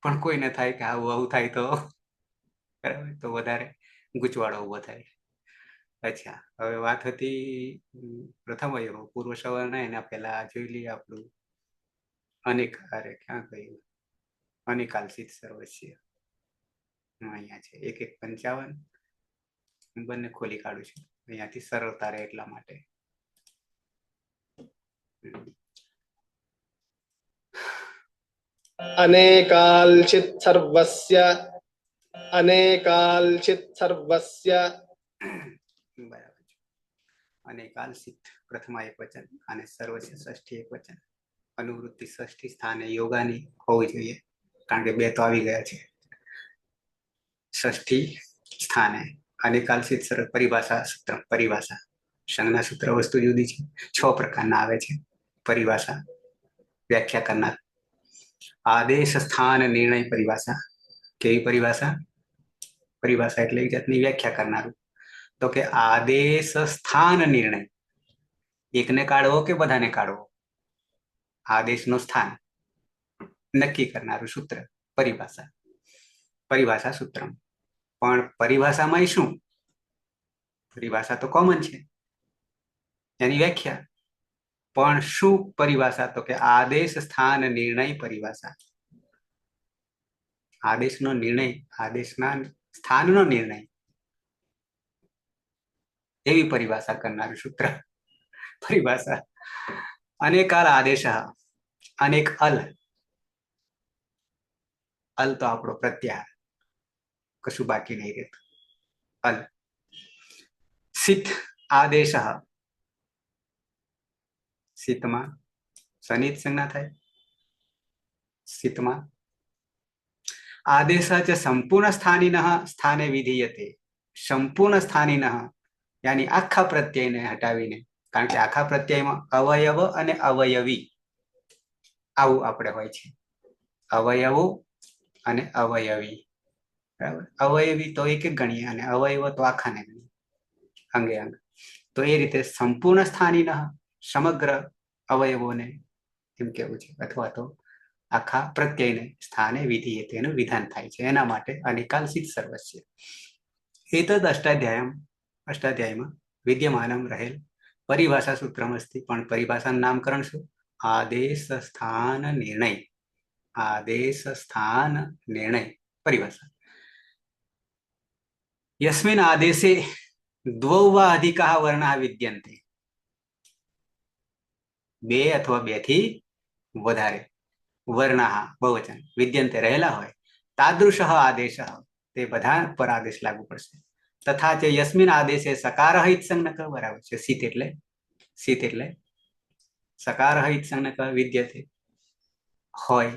[SPEAKER 1] પણ કોઈને થાય કે આવું થાય તો વધારે ગૂંચવાડો ઉભો થાય. અચ્છા, હવે વાત હતી પ્રથમ અવયવ પૂર્વ સવર્ણ, એના પહેલા જોઈ લઈએ આપણું અનેક, અરે ક્યાં કહ્યું, અનિકાલસિત સર્વસ્ય અહીંયા છે 1:55. હું બંને ખોલી કાઢું છું અહીંયાથી સરળતા રહે એટલા માટે.
[SPEAKER 3] अनेकाल्चित् सर्वस्य अनेकाल्चित् सर्वस्य
[SPEAKER 1] બરાબર છે. અનેકાલસિત પ્રથમ એક વચન અને સર્વસ્ય ષષ્ઠી એક વચન. અનુવૃત્તિ ષષ્ઠી સ્થાને યોગાની હોવી જોઈએ, કારણ કે બે તો આવી ગયા છે. ષષ્ઠી સ્થાને અનેકાલસિત પરિભાષા સૂત્ર, પરિભાષા સંજ્ઞા સૂત્ર વસ્તુ જુદી છે. 6 પ્રકારના આવે છે પરિભાષા વ્યાખ્યા કરનાર. આદેશ સ્થાન નિર્ણય પરિભાષા. કેવી પરિભાષા? પરિભાષા એટલે એક જાતની વ્યાખ્યા કરનારું. તો કે આદેશ સ્થાન નિર્ણય, એકને કાઢવો કે બધાને કાઢવો, આદેશનું સ્થાન નક્કી કરનારું સૂત્ર પરિભાષા. પરિભાષા સૂત્ર. પણ પરિભાષામાં શું? પરિભાષા તો કોમન છે, એની વ્યાખ્યા. પણ શું પરિભાષા? તો કે આદેશ સ્થાન નિર્ણય પરિભાષા. આદેશનો નિર્ણય, આદેશના સ્થાનનો નિર્ણય, એવી પરિભાષા કરનારું સૂત્ર પરિભાષા. અનેકાલ આદેશ, અનેક અલ, અલ તો આપણો પ્રત્યાહાર, કશું બાકી નહીં રહેતું. અલ સિત આદેશ, સિતમાં સનિત સંજ્ઞા થાય. સિતમાં આદેશ ચ સંપૂર્ણ સ્થાનિનઃ સ્થાને વિધીયતે. સંપૂર્ણ સ્થાનિનઃ યાની આખા પ્રત્યયને હટાવીને, કારણ કે આખા પ્રત્યયમાં અવયવ અને અવયવી આવું આપણે હોય છે. અવયવો અને અવયવી, બરાબર. અવયવી તો એક એક ગણીએ અને અવયવ તો આખાને ગણીએ, અંગે અંગ. તો એ રીતે સંપૂર્ણ સ્થાનિનઃ સમગ્ર અવયવોને એમ કેવું છે, અથવા તો આખા પ્રત્યયને સ્થાને વિધિએ તેનું વિધાન થાય છે. એના માટે અનિકાલસિત સર્વસ્ય. એતદ અષ્ટાધ્યાયમાં વિદ્યમાનમ રહેલ પરિભાષા સૂત્રમ અસ્તિ. પણ પરિભાષાનું નામકરણ શું? આદેશ સ્થાન નિર્ણય. આદેશ સ્થાન નિર્ણય પરિભાષા. યસ્મિન આદેશે દ્વૌ વા અધિકાઃ વર્ણાઃ વિદ્યન્તે. બે અથવા બે થી વધારે વર્ણાઃ બહુવચન વિદ્યન્તે રહેલા હોય, તાદૃશ આદેશ તે બધા પર આદેશ લાગુ પડશે. તથા ચ યસ્મિન આદેશે સકાર ઇત્સંજ્ઞક, બરાબર છે. સિત એટલે સકાર ઇત્સંજ્ઞક વિદ્યતે હોય,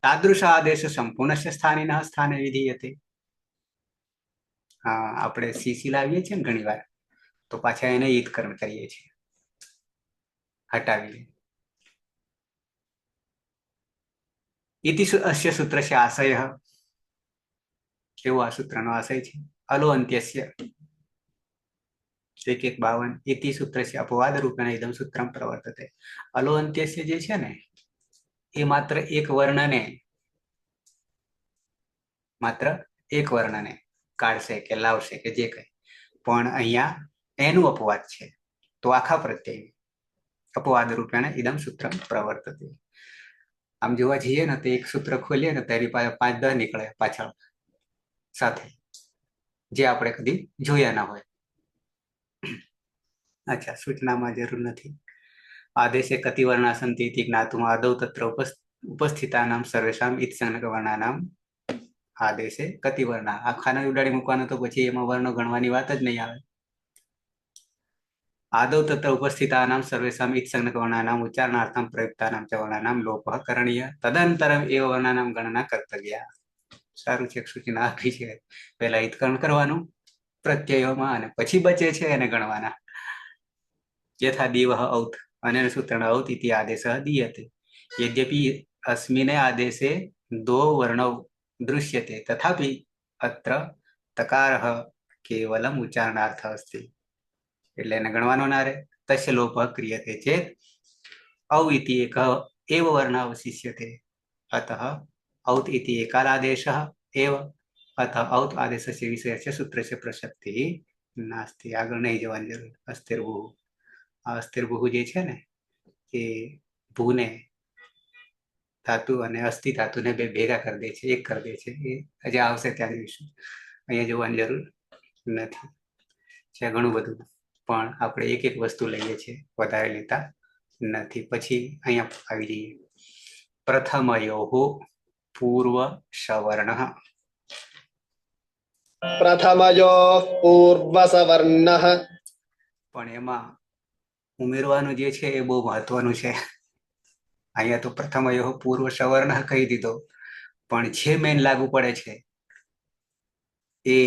[SPEAKER 1] તાદૃશ આદેશ સંપૂર્ણ સ્થાનિનઃ સ્થાને વિધીયતે. આપણે સીસી લાવીએ છીએ ને ઘણી વાર, તો પાછા એને ઈદકરણ કરીએ છીએ, હટાવીએ. ઇતિ અસ્ય સૂત્રસ્ય આશય. કેવો આ સૂત્રનો આશય છે? અલો અંત્યસ્ય 1:52. ઇતિ સૂત્રસ્ય અપવાદ રૂપેણ ઇદમ સૂત્રમ પ્રવર્તતે. અલો અંત્યસ્ય જે છે ને, એ માત્ર એક વર્ણને કાઢશે કે લાવશે કે જે કઈ, પણ અહીંયા એનું અપવાદ છે. તો આખા પ્રત્યય અપવાદ રૂપેણ ઇદમ સૂત્રમ પ્રવર્તતે. આમ જોવા જઈએ ને તો એક સૂત્ર ખોલીએ ને તેની પાસે 5-10 નીકળે પાછળ સાથે, જે આપણે કદી જોયા ના હોય. અચ્છા, સૂચનામાં જરૂર નથી. આદેશે કતિ વર્ણા સંતિ ઇતિ જ્ઞાતુમ આદૌ તત્ર ઉપસ્થિતાનામ સર્વેષામ ઇત્સંજ્ઞક વર્ણાનામ આદેશે કતિ વર્ણા. આખાને ઉડાડી મૂકવાનો તો પછી એમાં વર્ણો ગણવાની વાત જ નહીં આવે. આદૌ તત્ર ઉપસ્થિતાનામ સર્વેષામ ઇત્સંજ્ઞક વર્ણાનામ ઉચ્ચારણાર્થમ પ્રયુક્તાનામ ચ વર્ણાનામ લોપઃ કરણીય તદંતરમ એવ વર્ણાનામ ગણના કર્તવ્ય. સારું છે, સૂચના આપી છે. પહેલા ઈત્કરણ કરવાનું પ્રત્યયોમાં અને પછી બચે છે એને ગણવાના. યથા દીવઃ ઔત અનેન સૂત્રેણ ઔત ઇતિ આદેશઃ દીયતે. યદ્યપિ અસ્મિને આદેશે દો વર્ણૌ દૃશ્યતે તથાપિ અત્ર તકારઃ કેવલમ ઉચ્ચારણાર્થ અસ્તિ. એટલે એને ગણવાનો ના રહે. તસ્ય લોપઃ ક્રિયતે ચેત ઔ ઇતિ એક એવ વર્ણ અવશિષ્યતે. અતઃ ઔત ઇતિ એકાલાદેશઃ એવ અતઃ ઔત આદેશસ્ય વિષયસ્ય સૂત્રસ્ય પ્રસક્તિ નાસ્તિ. આગળ નહીં જવાની જરૂર. અસ્થિરભૂ, આ અસ્થિરભૂ જે છે ને, એ ભૂને ધાતુ અને અસ્થિ ધાતુને બે ભેગા કરી દે છે, એક કરી દે છે. એ હજી આવશે ત્યાં જોઈશું. અહીંયા જોવાની જરૂર નથી. છે ઘણું બધું, પણ આપણે એક એક વસ્તુ લઈએ છીએ, વધારે લેતા નથી. પછી અહીંયા આવી જઈએ. પ્રથમયોઃ પૂર્વ સવર્ણ.
[SPEAKER 3] પ્રથમયોઃ પૂર્વસવર્ણઃ.
[SPEAKER 1] પણ એમાં ઉમેરવાનું જે છે એ બહુ મહત્વનું છે. અહીંયા તો પ્રથમયોઃ પૂર્વ સવર્ણ કહી દીધો, પણ જે મેન લાગુ પડે છે એ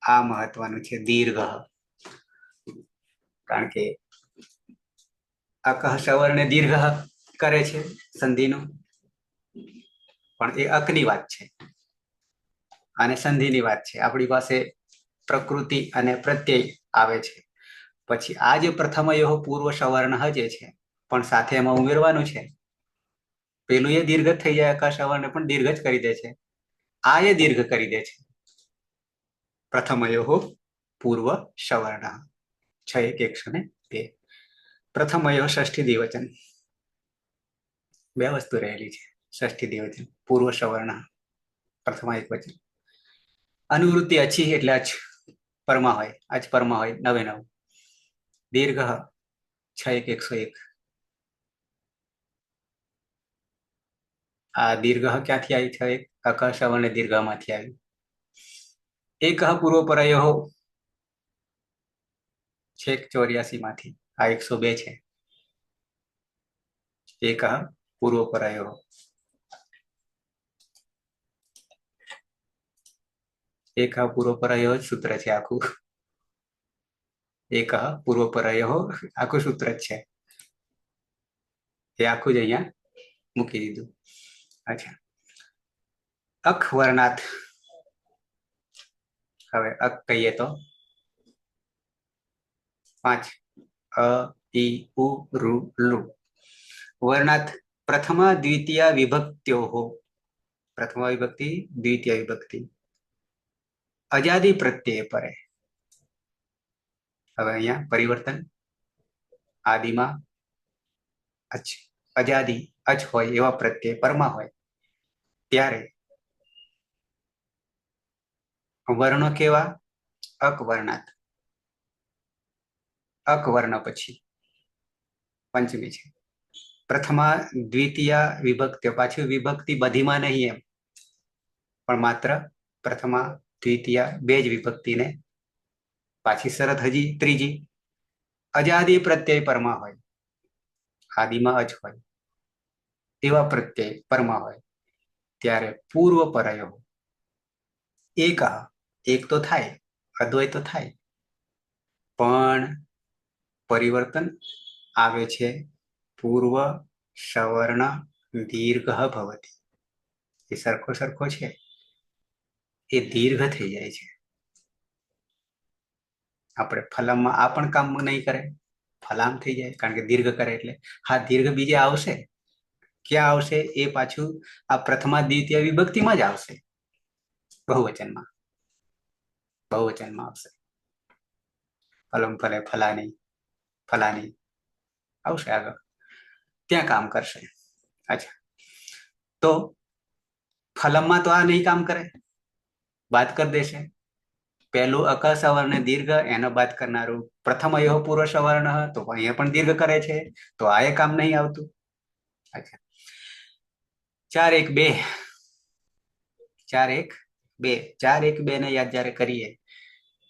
[SPEAKER 1] આ મહત્વનું છે, દીર્ઘ. કારણ કે અકહ સવર્ણે દીર્ઘ કરે છે સંધિનું, પણ એ અકની વાત છે અને સંધિની વાત છે. આપણી પાસે પ્રકૃતિ અને પ્રત્યય આવે છે. પછી આ જે પ્રથમયોઃ પૂર્વ સવર્ણ જે છે, પણ સાથે એમાં ઉમેરવાનું છે. પેલું એ દીર્ઘ થઈ જાય, અકહ સવર્ણ પણ દીર્ઘ જ કરી દે છે. આ એ દીર્ઘ કરી દે છે. પ્રથમયોઃ પૂર્વ સવર્ણ 6:102. પ્રથમયોઃ ષષ્ઠી દ્વિવચન. બે વસ્તુ રહેલી છે. ષષ્ઠી દ્વિવચન પૂર્વ સવર્ણ પ્રથમ એકવચન. અનુવૃત્તિ અછી એટલે અચ પરમાં હોય, અચ પરમાં હોય 9:9. દીર્ઘ 6:101. આ દીર્ઘ ક્યાંથી આવી? અક સવર્ણ દીર્ઘમાંથી આવ્યું. એક પૂર્વપરયો છેક 84 માંથી આ 102 છે. એક પૂર્વપરયો એક પૂર્વપરયો સૂત્ર છે આખું. એક પૂર્વપરયો આખું સૂત્ર જ છે. એ આખું જ અહીંયા મૂકી દીધું. અચ્છા, અક વર્ણાત. હવે અક કહીએ તો 5 અ ઈ ઉ ઋ લુ. વર્ણાત પ્રથમ દ્વિતીય વિભક્ત્યો. પ્રથમ વિભક્તિ દ્વિતીય વિભક્તિ અજાદી પ્રત્યય પરે. હવે અહીંયા પરિવર્તન. આદિમાં અચ, અજાદી અચ હોય એવા પ્રત્યય પરમાં હોય ત્યારે વર્ણો કેવા? અક વર્ણાત. અક વર્ણ પછી પંચમી છે. પ્રથમ દ્વિતીય વિભક્તિ, પાછું વિભક્તિ બધીમાં નહીં એમ, પણ માત્ર પ્રથમ દ્વિતીય બે જ વિભક્તિને પાછી શરત હજી ત્રીજી. અજાદી પ્રત્યય પરમાં હોય, આદિમાં અજ હોય તેવા પ્રત્યય પરમાં હોય ત્યારે પૂર્વ પરયો. એક તો થાય, અદ્વય તો થાય, પણ પરિવર્તન આવે છે. પૂર્વ સવર્ણ દીર્ઘ ભવતી. એ સરખો સરખો છે, એ દીર્ઘ થઈ જાય છે. આપણે ફલમમાં આ પણ કામ નહીં કરે, ફલામ થઈ જાય, કારણ કે દીર્ઘ કરે એટલે. હા, દીર્ઘ બીજે આવશે. ક્યાં આવશે? એ પાછું આ પ્રથમા દ્વિતીય વિભક્તિમાં જ આવશે. બહુવચનમાં આવશે. ફલમ ફલે ફલાની, ફલાની આવશે આગળ, ત્યાં કામ કરશે. અચ્છા, તો ફલમમાં તો આ નહીં કામ કરે, બાદ કરી દેશે. પહેલું અક સવર્ણ દીર્ઘ, એનો બાદ કરનારું પ્રથમ અયો પૂર્વ સવર્ણ, તો અહીંયા પણ દીર્ઘ કરે છે, તો આ કામ નહીં આવતું. અચ્છા, 4 1 2 4 1 2 4 1 2 ને યાદ જ્યારે કરીએ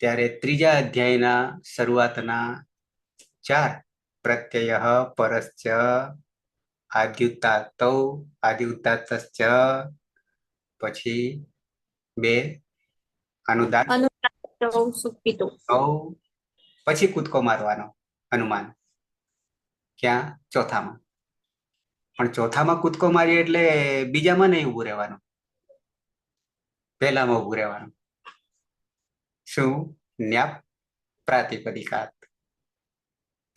[SPEAKER 1] ત્યારે ત્રીજા અધ્યાયના શરૂઆતના 4 પ્રત્યય પરશ્ચ આદ્યુત્તાતૌ આદ્યુત્તાતશ્ચ, પછી 2 અનુદાન,
[SPEAKER 2] સુપિતો,
[SPEAKER 1] પછી કૂદકો મારવાનો અનુમાન. ક્યાં? ચોથામાં. પણ ચોથામાં કૂદકો મારીએ એટલે બીજામાં નહીં ઉભું રહેવાનું, પહેલામાં ઉભું રહેવાનું. શું? ન્યાપ પ્રાતિપદિકાત,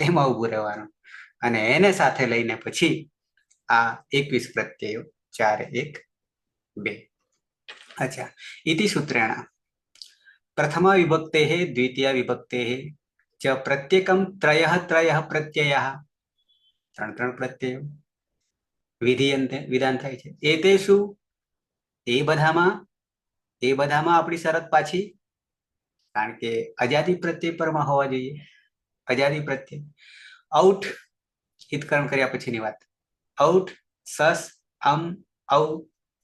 [SPEAKER 1] એમાં ઉભું રહેવાનું. અને એને સાથે લઈને પછી આ 21 પ્રત્યયો 4 1 2. અચ્છા, ઇતિ સૂત્રેણ પ્રથમા વિભક્તે દ્વિતીય વિભક્તે ચ પ્રત્યેકમ ત્રય પ્રત્યય. 3 પ્રત્યયો વિધાન થાય છે. એ શું? એ બધામાં આપણી શરત પાછી, કારણ કે અજાદી પ્રત્યય પરમાં હોવા જોઈએ. અજાદી પ્રત્યય આઉટ, હિતકરણ કર્યા પછીની વાત. આઉટ સસ અમ ઔ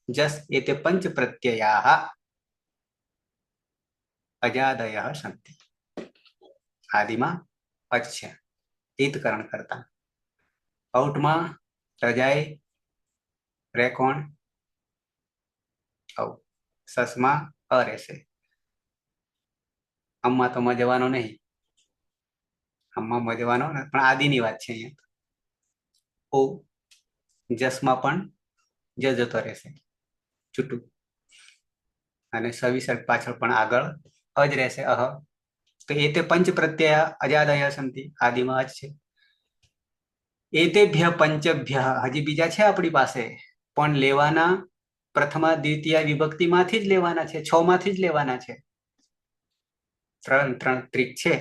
[SPEAKER 1] જસ એતે પંચ પ્રત્યયા અજાદય સંતિ. આદિમાં અચ છે, હિતકરણ કરતા. આઉટમાં રજાય રે કોણ? ઔ. સસમાં અ રહેશે. અમમાં તો મજવાનો નહીં, અમમાં મજવાનો, પણ આદિની વાત છે અહીંયા. ઓ જસમાં પણ જ જતો રહેશે છૂટું, અને સવિસર્ગ પાછળ પણ આગળ અજ રહેશે, અહ. તો એ તે પંચ પ્રત્યય અજાદય સંતિ, આદિમાં જ છે. એતેભ્ય પંચભ્ય, હજી બીજા છે આપણી પાસે, પણ લેવાના પ્રથમા દ્વિતીય વિભક્તિમાંથી જ લેવાના છે, 6 માંથી જ લેવાના છે. 3 ત્રિક છે,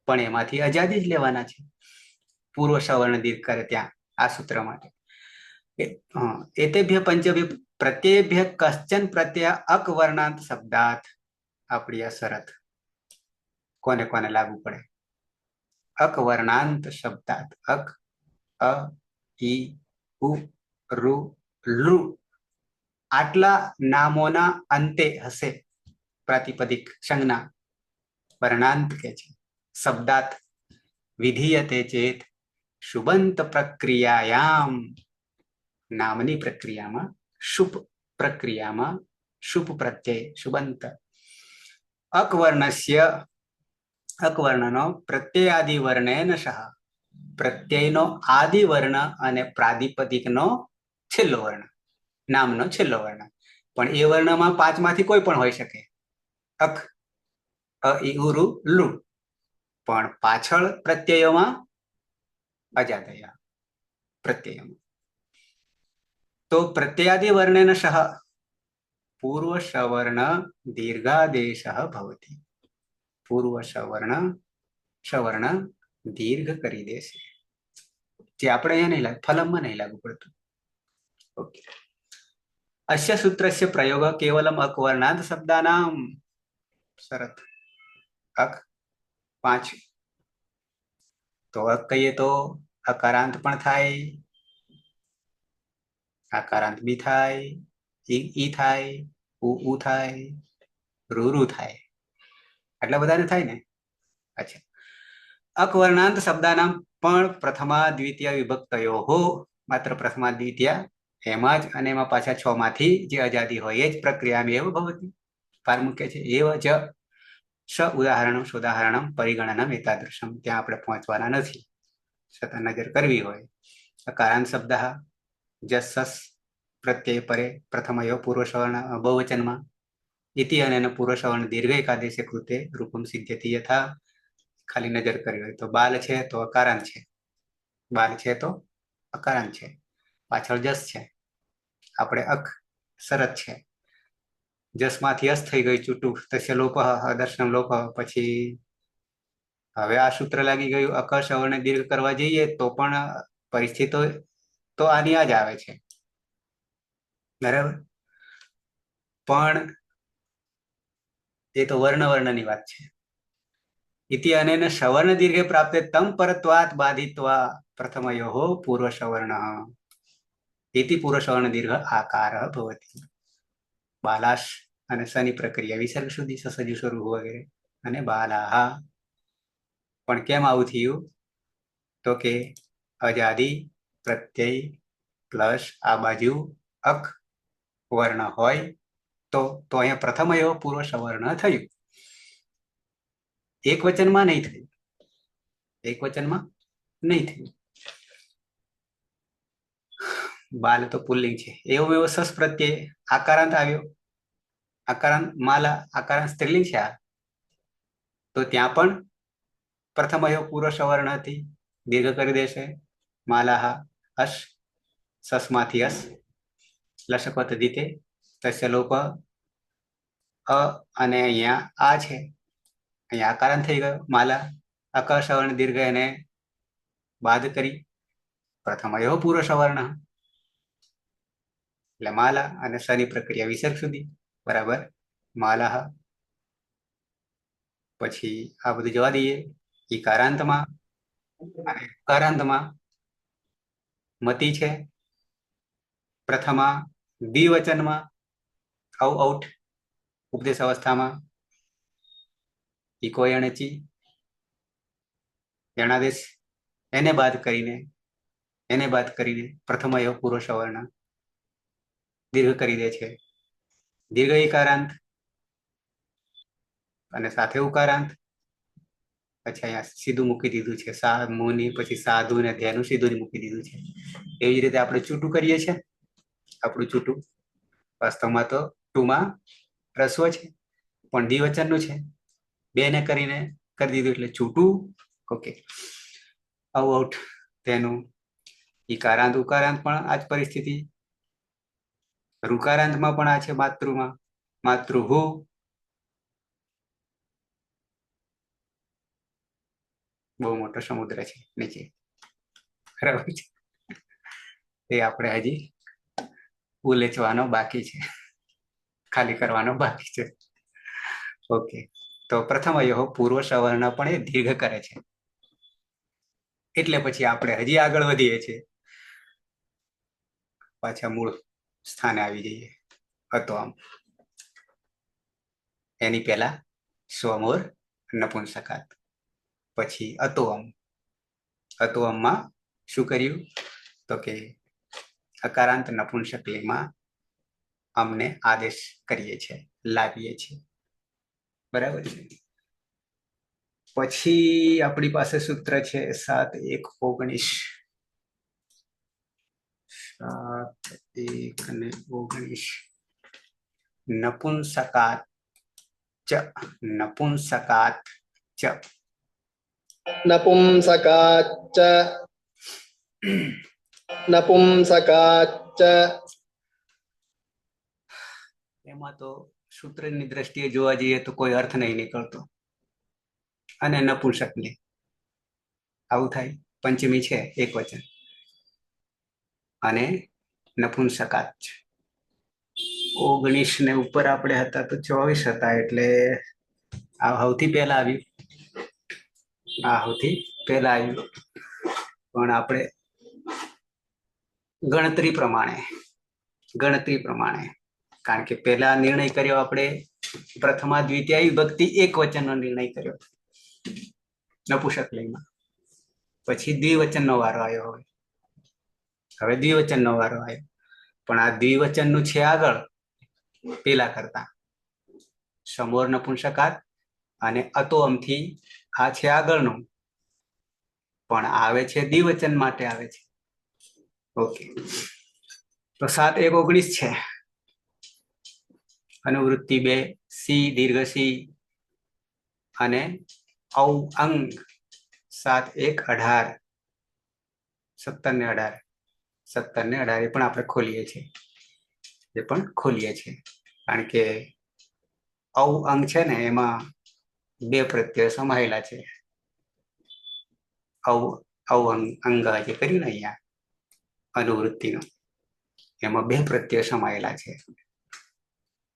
[SPEAKER 1] પણ એમાંથી અજાદી જ લેવાના છે. પૂર્વ સવર્ણ દીર્ઘ કરે ત્યાં આ સૂત્ર માટે. એતેભ્ય પંચભ્ય પ્રત્યેભ્ય કશ્ચન પ્રત્યય અક વર્ણાંત શબ્દાત. આપણી આ શરત કોને કોને લાગુ પડે? અક વર્ણાંત શબ્દાત. અક, અ, ઈ, ઉ, ઋ, લૃ આટલા નામોના અંતે હશે પ્રાતિપદિક સંજ્ઞા વર્ણાંત કે છે શબ્દાત વિધીયતે ચેત શુબંત પ્રક્રિયાયામ નામની પ્રક્રિયામાં શુપ પ્રત્યય શુબંત અકવર્ણસ્ય અકવર્ણનો પ્રત્યયાદિ વર્ણેન સહ પ્રત્યયનો આદિ વર્ણ અને પ્રાતિપદિકનો છેલ્લો વર્ણ નામનો છેલ્લો વર્ણ પણ એ વર્ણમાં 5 માંથી કોઈ પણ હોઈ શકે અક અ ઈ ઉ ઋ લુ પણ પાછળ પ્રત્યયોમાં અજાદયા પ્રત્યયમાં તો પ્રત્યાદિ વર્ણેન સહ પૂર્વ સવર્ણ દીર્ઘાદેશ ભવતી પૂર્વ સવર્ણ દીર્ઘ કરી દેશે જે આપણે અહીંયા નહીં લાગે ફલમમાં નહીં લાગુ પડતું ઓકે અસ્ય સૂત્રસ્ય પ્રયોગ કેવલમ અકવર્ણાદ શબ્દાનામ શરત અક 5 તો અક કહીએ તો અકારાંત પણ થાય આકારાંત બી થાય ઈ થાય ઉ થાય રૂ થાય આટલા બધાને થાય ને અચ્છા અકવર્ણાંત શબ્દાનામ પણ પ્રથમા દ્વિતીય વિભક્તયો માત્ર પ્રથમા દ્વિતીય એમાં જ અને એમાં પાછા 6 માંથી જે અજાદી હોય એ જ પ્રક્રિયા એવ ભવતી પાર મૂકે છે એવ જ ઉદાહરણમ સોદાહરણમ પરિગણનમ એતાદૃશમ ત્યાં આપણે પહોંચવાના નથી છતાં નજર કરવી હોય અકારાંત શબ્દ જસસ પ્રત્યય પરે પ્રથમયો પૂર્વસવર્ણ બહુવચનમાં ઇતિ અને પૂર્વસવર્ણ દીર્ઘ એકાદેશે કૃતે રૂપમ સિદ્ધ્યતિ યથા ખાલી નજર કરી હોય તો બાલ છે તો અકારાંત છે બાલ છે તો અકારાંત છે પાછળ જસ છે આપણે અક શરત છે જસમાંથી અસ થઈ ગઈ છૂટું તસ્ય લોપ દર્શન લોપ પછી હવે આ સૂત્ર લાગી ગયું અકર સવર્ણ દીર્ઘ કરવા જઈએ તો પણ પરિસ્થિતિ તો આની આ જ આવે છે બરાબર પણ એ તો વર્ણની વાત છે ઇતિ અનેન સવર્ણ દીર્ઘે પ્રાપ્તે તમ પરત્વાત બાધિત્વા પ્રથમયો પૂર્વ સવર્ણ ઇતિ પૂર્વ સવર્ણ દીર્ઘ આકાર ભવતી બાલાશ અને સની પ્રક્રિયા વિસર્ગ સુધી સસજુ સ્વરૂપ વગેરે અને બાલાહા પણ કેમ આવું થયું તો કે અજાદી પ્રત્યય પ્લસ આ બાજુ અક વર્ણ હોય તો અહીંયા પ્રથમયો પૂર્વ સવર્ણ થયું એક વચનમાં નહીં થયું બાલ તો પુલ્લિંગ છે એવું એવો સસ પ્રત્યય આકારાંત આવ્યો આકારાંત માલા આકારાંત સ્ત્રીલિંગ છે આ તો ત્યાં પણ પ્રથમયો પૂર્વ સવર્ણ હતી દીર્ઘ કરી દેશે માલાહા અશ સસમાંથી અસ લશકવત દીતે તસ્ય લોપ અ અને અહીંયા આ છે અહીંયા આકારાંત થઈ ગયો માલા અકર સવર્ણ દીર્ઘ એને બાદ કરી પ્રથમયો પૂર્વ સવર્ણ એટલે માલા અને સની પ્રક્રિયા વિસર્ગ સુધી બરાબર માલાહ પછી આ બધું જવા દઈએ ઈકારાંતમાં અને કારાંતમાં મતિ છે પ્રથમા દ્વિવચનમાં ઔઠ ઉપદેશ અવસ્થામાં ઇકો એણચી એણાદેશ એને બાદ કરીને પ્રથમયો પૂર્વ સવર્ણ દીર્ઘ કરી દે છે દીર્ઘ ઈકારાંત અને સાથે ઉકારાંત પછી અહીંયા સીધું મૂકી દીધું છે સા મુની પછી સાધુ ને ધ્યાનું સીધું જ મૂકી દીધું છે એવી જ રીતે આપણે છૂટું કરીએ છીએ આપણું છૂટું વાસ્તવમાં તો ટુમાં રસ્વ છે પણ દ્વિવચનનું છે બે ને કરીને કરી દીધું એટલે છૂટું ઓકે આઉટ તેનું ઈકારાંત ઉકારાંત પણ આ જ પરિસ્થિતિ ઋકારાંતમાં પણ આ છે માતૃમાં માતૃહુ બહુ મોટો સમુદ્ર છે નીચે બરાબર છે એ આપણે હજી ઉલેચવાનો બાકી છે ખાલી કરવાનો બાકી છે ઓકે તો પ્રથમયો પૂર્વ સવર્ણ પણ એ દીર્ઘ કરે છે એટલે પછી આપણે હજી આગળ વધીએ છીએ પાછા મૂળ સ્થાને આવી જઈએ હતો આમ, એની પહેલા સ્વમોર નપુંસકાત, પછી હતો આમમાં શું કર્યું તો કે અકારાંત નપુંસકલિંગમાં અમને આદેશ કરીએ છીએ, લાવીએ છીએ, બરાબર છે. પછી આપણી પાસે સૂત્ર છે 7-1-19. 7-1-19 નપુંસકાત ચ
[SPEAKER 3] नपुंसकाच्च नपुंसकाच्च
[SPEAKER 1] એમાં તો સૂત્રની દ્રષ્ટિએ જોવા જઈએ તો કોઈ અર્થ નહીં નીકળતો, અને નપુંસકલિંગ આવું થાય. પંચમી છે એક વચન, અને નપુંસકાત છે. 19 ને ઉપર આપણે હતા તો 24 હતા, એટલે આ સૌથી પહેલા આવ્યું, પણ આપણે ગણતરી પ્રમાણે કારણ કે પહેલા નિર્ણય કર્યો આપણે પ્રથમા દ્વિતીય વિભક્તિ એક વચનનો નિર્ણય કર્યો નપુંસકલિંગમાં, પછી દ્વિવચનનો વારો આવ્યો. હવે દ્વિવચનનો વારો આવ્યો, પણ આ દ્વિવચનનું છે આગળ પેલા કરતા સમોર નપુંસકાત અને અતોમથી આ છે આગળનું, પણ આવે છે દ્વિવચન માટે આવે છે. ઓકે, તો 7-1-19 છે. અનુવૃત્તિ 2 સી દીર્ઘ સી અને ઔ અંગ 7-1-18 17 ને 18 એ પણ આપણે ખોલીએ છીએ, કારણ કે ઔ અંગ છે ને એમાં 2 પ્રત્યય સમાયેલા છે. ઔ અંગ જે કર્યું ને અહીંયા અનુવૃત્તિનું, એમાં 2 પ્રત્યય સમાયેલા છે.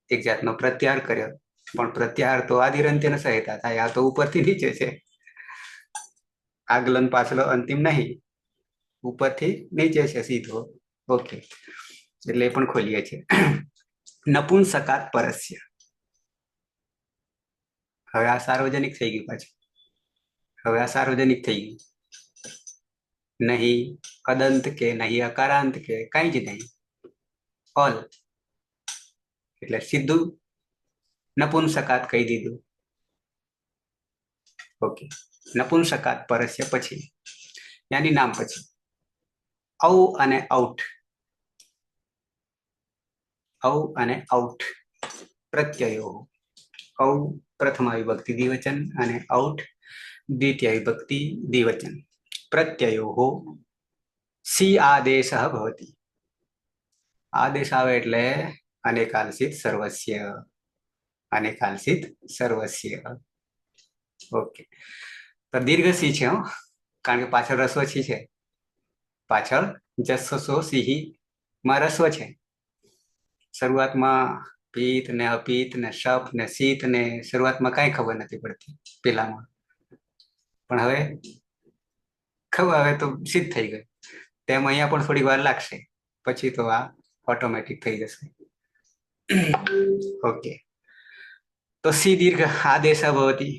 [SPEAKER 1] એક જાતનો પ્રત્યાહાર કર્યો, પણ પ્રત્યાહાર તો આદિરંત્યને સહિતા થાય, આ તો ઉપરથી નીચે છે, આગલન પાછલો અંતિમ નહીં, ઉપરથી નીચે છે સીધો. ઓકે, એટલે એ પણ ખોલીએ છીએ. નપુંસકાત પરસ્ય, હવે આ સાર્વજનિક થઈ ગયું, પાછું નહીં અદંત કે નહીં અકારાંત કે કઈ જ નહીં, ઓલ, એટલે સીધું નપુંસકાત કહી દીધું. ઓકે, નપુંસકાત પરસ્ય પછી યાની નામ પછી ઔ અને ઔઠ પ્રત્યયો. ઔ પ્રથમા વિભક્તિ દ્વિવચન અને ઔઠ દ્વિતીય વિભક્તિ દ્વિવચન. પ્રત્યયો સી આદેશ ભવતિ, આદેશ આવે એટલે અનેકાલસિત સર્વસ્ય. ઓકે, તો દીર્ઘ સી છે, કારણ કે પાછળ રસ્વ છી છે, પાછળ જસ્સો સિંહી માં રસ્વ છે. શરૂઆતમાં પિત્ત ને અપિત્ત ને શપ ને શીત ને શરૂઆતમાં કઈ ખબર નથી પડતી પેલામાં, પણ હવે તો સિદ્ધ થઈ ગયું. તેમ અહીંયા પણ થોડી વાર લાગશે, પછી તો આ ઓટોમેટિક થઈ જશે. ઓકે, તો સી દીર્ઘ આદેશ ભવતિ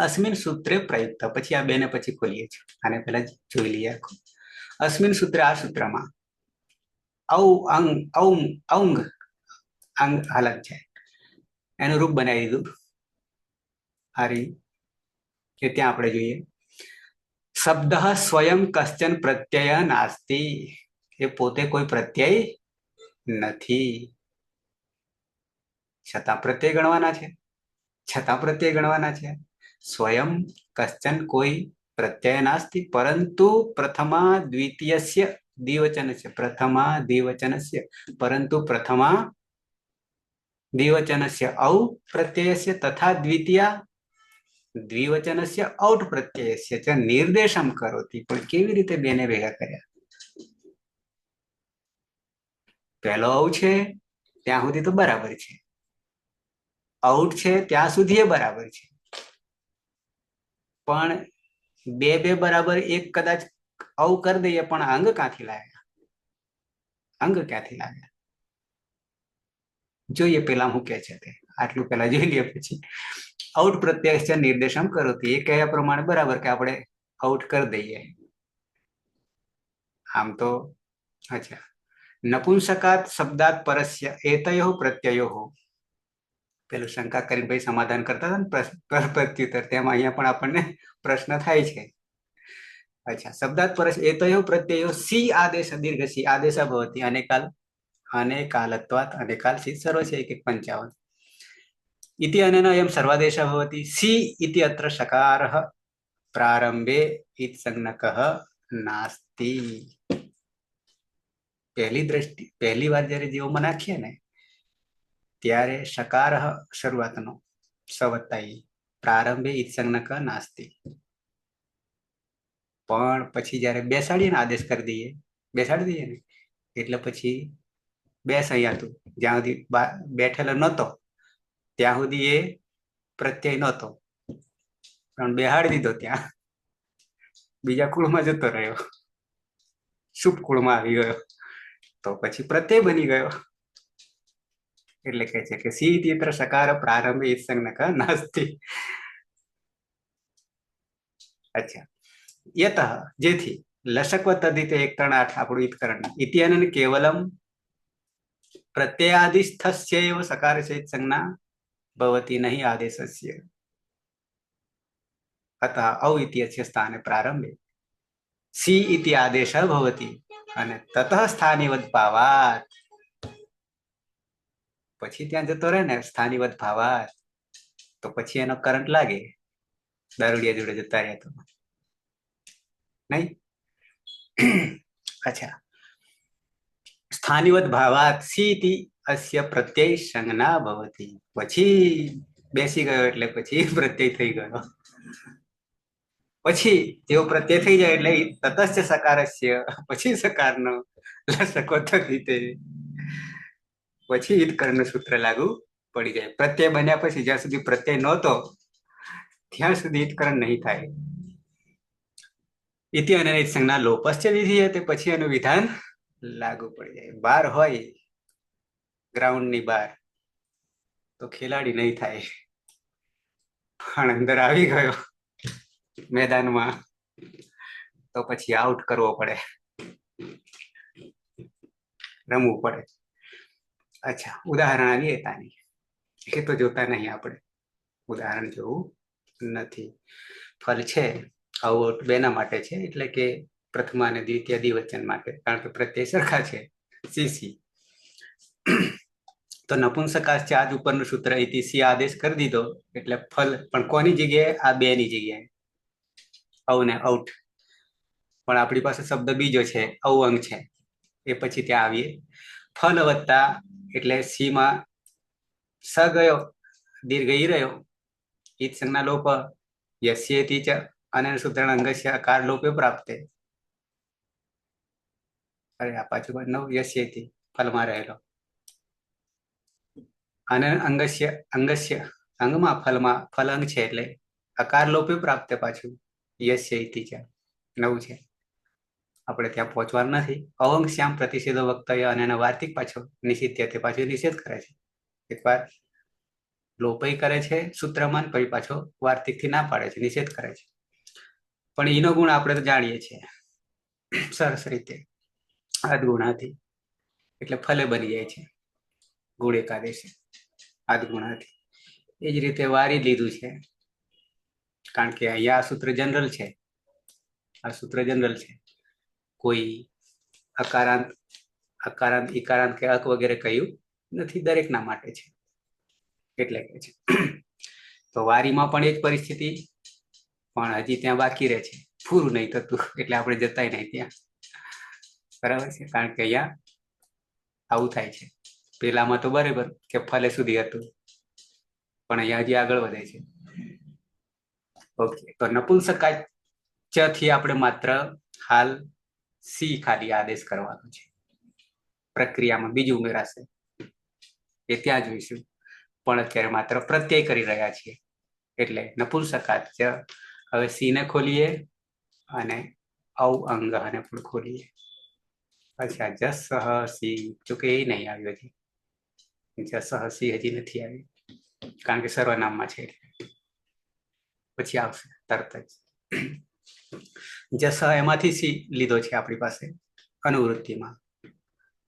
[SPEAKER 1] અસ્મિન સૂત્રે પ્રયુક્ત. પછી આ 2 ને પછી ખોલીએ છીએ, આને પહેલા જોઈ લઈએ આખું. અસ્મિન સૂત્રે, આ સૂત્રમાં ઔંગ હાલત છે, એનું રૂપ બનાવી દીધું આ રીતે કે ત્યાં આપણે જોઈએ શબ્દ સ્વયં કશ્ચન પ્રત્યય નાસ્તિ, એ પોતે કોઈ પ્રત્યય નથી, છતાં પ્રત્યય ગણવાના છે. સ્વયં કશ્ચન કોઈ પ્રત્યય નાસ્તિ, પરંતુ પ્રથમા દ્વિતીયસ્ય દ્વિવચનસ્ય, પરંતુ પ્રથમા દ્વિવચનસ્ય ઔ પ્રત્યયસ્ય તથા દ્વિતીયા દ્વિવચનસ્ય ઔઠ પ્રત્યયસ્ય ચ નિર્દેશમ કરોતિ. પણ કેવી રીતે 2 ને ભેગા કર્યા? પહેલો ઔ છે ત્યાં સુધી તો બરાબર છે, ઔઠ છે ત્યાં સુધી એ બરાબર છે, પણ 2 બરાબર 1 કદાચ ઔ કરી દઈએ, પણ અંગ ક્યાંથી લાવ્યા? જોઈએ પેલા શું કે છે તે, આટલું પેલા જોઈ લઈએ પછી આઉટ પ્રત્યય નિર્દેશમ કરોતી, એ કયા પ્રમાણે બરાબર કે આપણે આઉટ કરી દઈએ આમ તો. અચ્છા, નપુંસકાત શબ્દાત પરસ્ય એતયો પ્રત્યયો, પેલું શંકા કરીને ભાઈ સમાધાન કરતા હતા ને પ્રત્યુત્તર, તેમાં અહીંયા પણ આપણને પ્રશ્ન થાય છે. અચ્છા, શબ્દાત પરસ્ય એતયો પ્રત્યયો સી આદેશ દીર્ઘ સી આદેશ ભવતી અનેકાલ અનેકાલત્વાત અનેકાલ સી સર્વ છે 1-55 इति अनेन अयं सर्वादेशः भवति। सि इति अत्र शकारः प्रारंभे इत संज्ञकः नास्ति। पहली बार जયારે જીવમાં નાખીએ ને ત્યારે શકાર શરૂઆતનો સવત્તાઈ પ્રારંભે ઈત સંજ્ઞક નાસ્તિ, પણ પછી જયારે બેસાડીને આદેશ કરી દઈએ, બેસાડી દઈએ ને એટલે પછી બેસ અહીંયા તું, જ્યાં સુધી બેઠેલો નહોતો ત્યાં સુધી એ પ્રત્યય નહોતો, પણ બેહાડી દીધો ત્યાં બીજા કુળમાં જતો રહ્યો, શુભ કુળમાં આવી ગયો, તો પછી પ્રત્યય બની ગયો. એટલે કહે છે કે સી તીત્ર સકાર પ્રારંભે ઈત સંજ્ઞક નાસ્તિ. અચ્છા, યત જેથી લશકવ તદિત 1-3-8 આપણું ઈતકરણ ઇત્યાનન કેવલમ પ્રત્યયાદિસ્થસ્યૈવ સકારસ્ય સંજ્ઞા भवति नहीं आदेशस्य, अतः औ इत्यस्य स्थाने प्रारंभे सी इति आदेशः भवति અને તતઃ સ્થાનિવદ ભાવાત, પછી ત્યાં જતો રહે ને સ્થાનિવદ ભાવાત, તો પછી એનો કરંટ લાગે, દારૂડિયા જોડે જતા રહ્યા તો નહીં. અચ્છા, સ્થાનિવદ ભાવાત સીતિ અસ્ય પ્રત્યય સંજ્ઞા ભવતિ, પછી બેસી ગયો એટલે પછી પ્રત્યય થઈ ગયો, પછી જેવો પ્રત્યય થઈ જાય એટલે તતશ્ચ સકારસ્ય, પછી સકારનો લસકો રીતે પછી ઈતકરણનું સૂત્ર લાગુ પડી જાય. પ્રત્યય બન્યા પછી જ્યાં સુધી પ્રત્યય નહોતો ત્યાં સુધી ઈતકરણ નહીં થાય. ઇતિ અને સંજ્ઞા લોપશ્ચ વિધિ તે પછી એનું વિધાન લાગુ પડી જાય. બાર હોય ગ્રાઉન્ડની બહાર તો ખેલાડી નહીં થાય, પણ અંદર આવી ગયો મેદાનમાં તો પછી આઉટ કરવો પડે, રમવું પડે. અચ્છા, ઉદાહરણ આવીએ તાની, એ તો જોતા નહીં આપણે, ઉદાહરણ જોવું નથી. ફલ છે આઉટ બેના માટે છે, એટલે કે પ્રથમા અને દ્વિતીય દ્વિવચન માટે, કારણ કે પ્રત્યય સરખા છે સીસી. તો નપુંસકાશ છે, આજ ઉપરનું સૂત્ર ઇતિ સી આદેશ કરી દીધો એટલે ફલ, પણ કોની જગ્યાએ? આ બે ની જગ્યાએ, અવ ને આઉટ. પણ આપણી પાસે શબ્દ બીજો છે અવંગ છે, એ પછી ત્યાં આવીએ. ફલ વત્તા એટલે સી માં સ ગયો, દીર્ઘ ઈ રહ્યો, ઈત સંજ્ઞા લોપ યસ્યેતિ ચ અને સૂત્રણ અંગસ્ય અકાર લોપે પ્રાપ્તે. અરે આ પાછું નવ યસ્યેતિ ફલમાં રહેલો, અને અંગસ્ય અંગમાં ફલમાં ફલ અંગ છે એટલે અકાર લોપે પ્રાપ્ત, પાછું યસ્ય ઇતિ છે નવું છે, આપણે ત્યાં પહોંચવાનું નથી. અવંગ શ્યામ પ્રતિષેધો વક્તવ્ય અને એનો વાર્તિક પાછો નિષિધ્ય, તે પાછું નિષેધ કરે છે. એકવાર લોપય કરે છે સૂત્રમાં, પછી પાછો વાર્તિક થી ના પાડે છે, નિષેધ કરે છે. પણ એનો ગુણ આપણે તો જાણીએ છીએ સરસ રીતે, આદગુણાથી, એટલે ફલે બની જાય છે ગુણ એકાદેશ આદગુણાથી. એ જ રીતે વારી લીધું છે, કારણ કે અહીંયા આ સૂત્ર જનરલ છે, આ સૂત્ર જનરલ છે, કોઈ અકારાંત ઇકારાંત કે અક વગેરે કહ્યું નથી, દરેકના માટે છે એટલે કે છે. તો વારીમાં પણ એ જ પરિસ્થિતિ, પણ હજી ત્યાં બાકી રહે છે, પૂરું નહીં થતું, એટલે આપણે જતાય નહીં ત્યાં, બરાબર છે. કારણ કે અહીંયા આવું થાય છે. પેલામાં તો બરાબર કે ફલે સુધી હતું, પણ અહીંયા હજી આગળ વધે છે. ઓકે, તો નપુંસકાચ થી આપણે માત્ર હાલ સી ખાલી આદેશ કરવાનો છે, પ્રક્રિયામાં બીજું ઉમેરાશે એ ત્યાં જોઈશું, પણ અત્યારે માત્ર પ્રત્યય કરી રહ્યા છીએ એટલે નપુંસકાચ. હવે સી ને ખોલીએ અને ઔ અંગ ને પણ ખોલીએ. અચ્છા, જસ સી, જોકે એ નહીં આવ્યો છે, જસ સી હજી નથી આવી, કારણ કે સર્વનામમાં છે. પછી આવશે તરત જ. જસ એમાંથી સી લીધો છે આપણી પાસે અનુવૃત્તિમાં.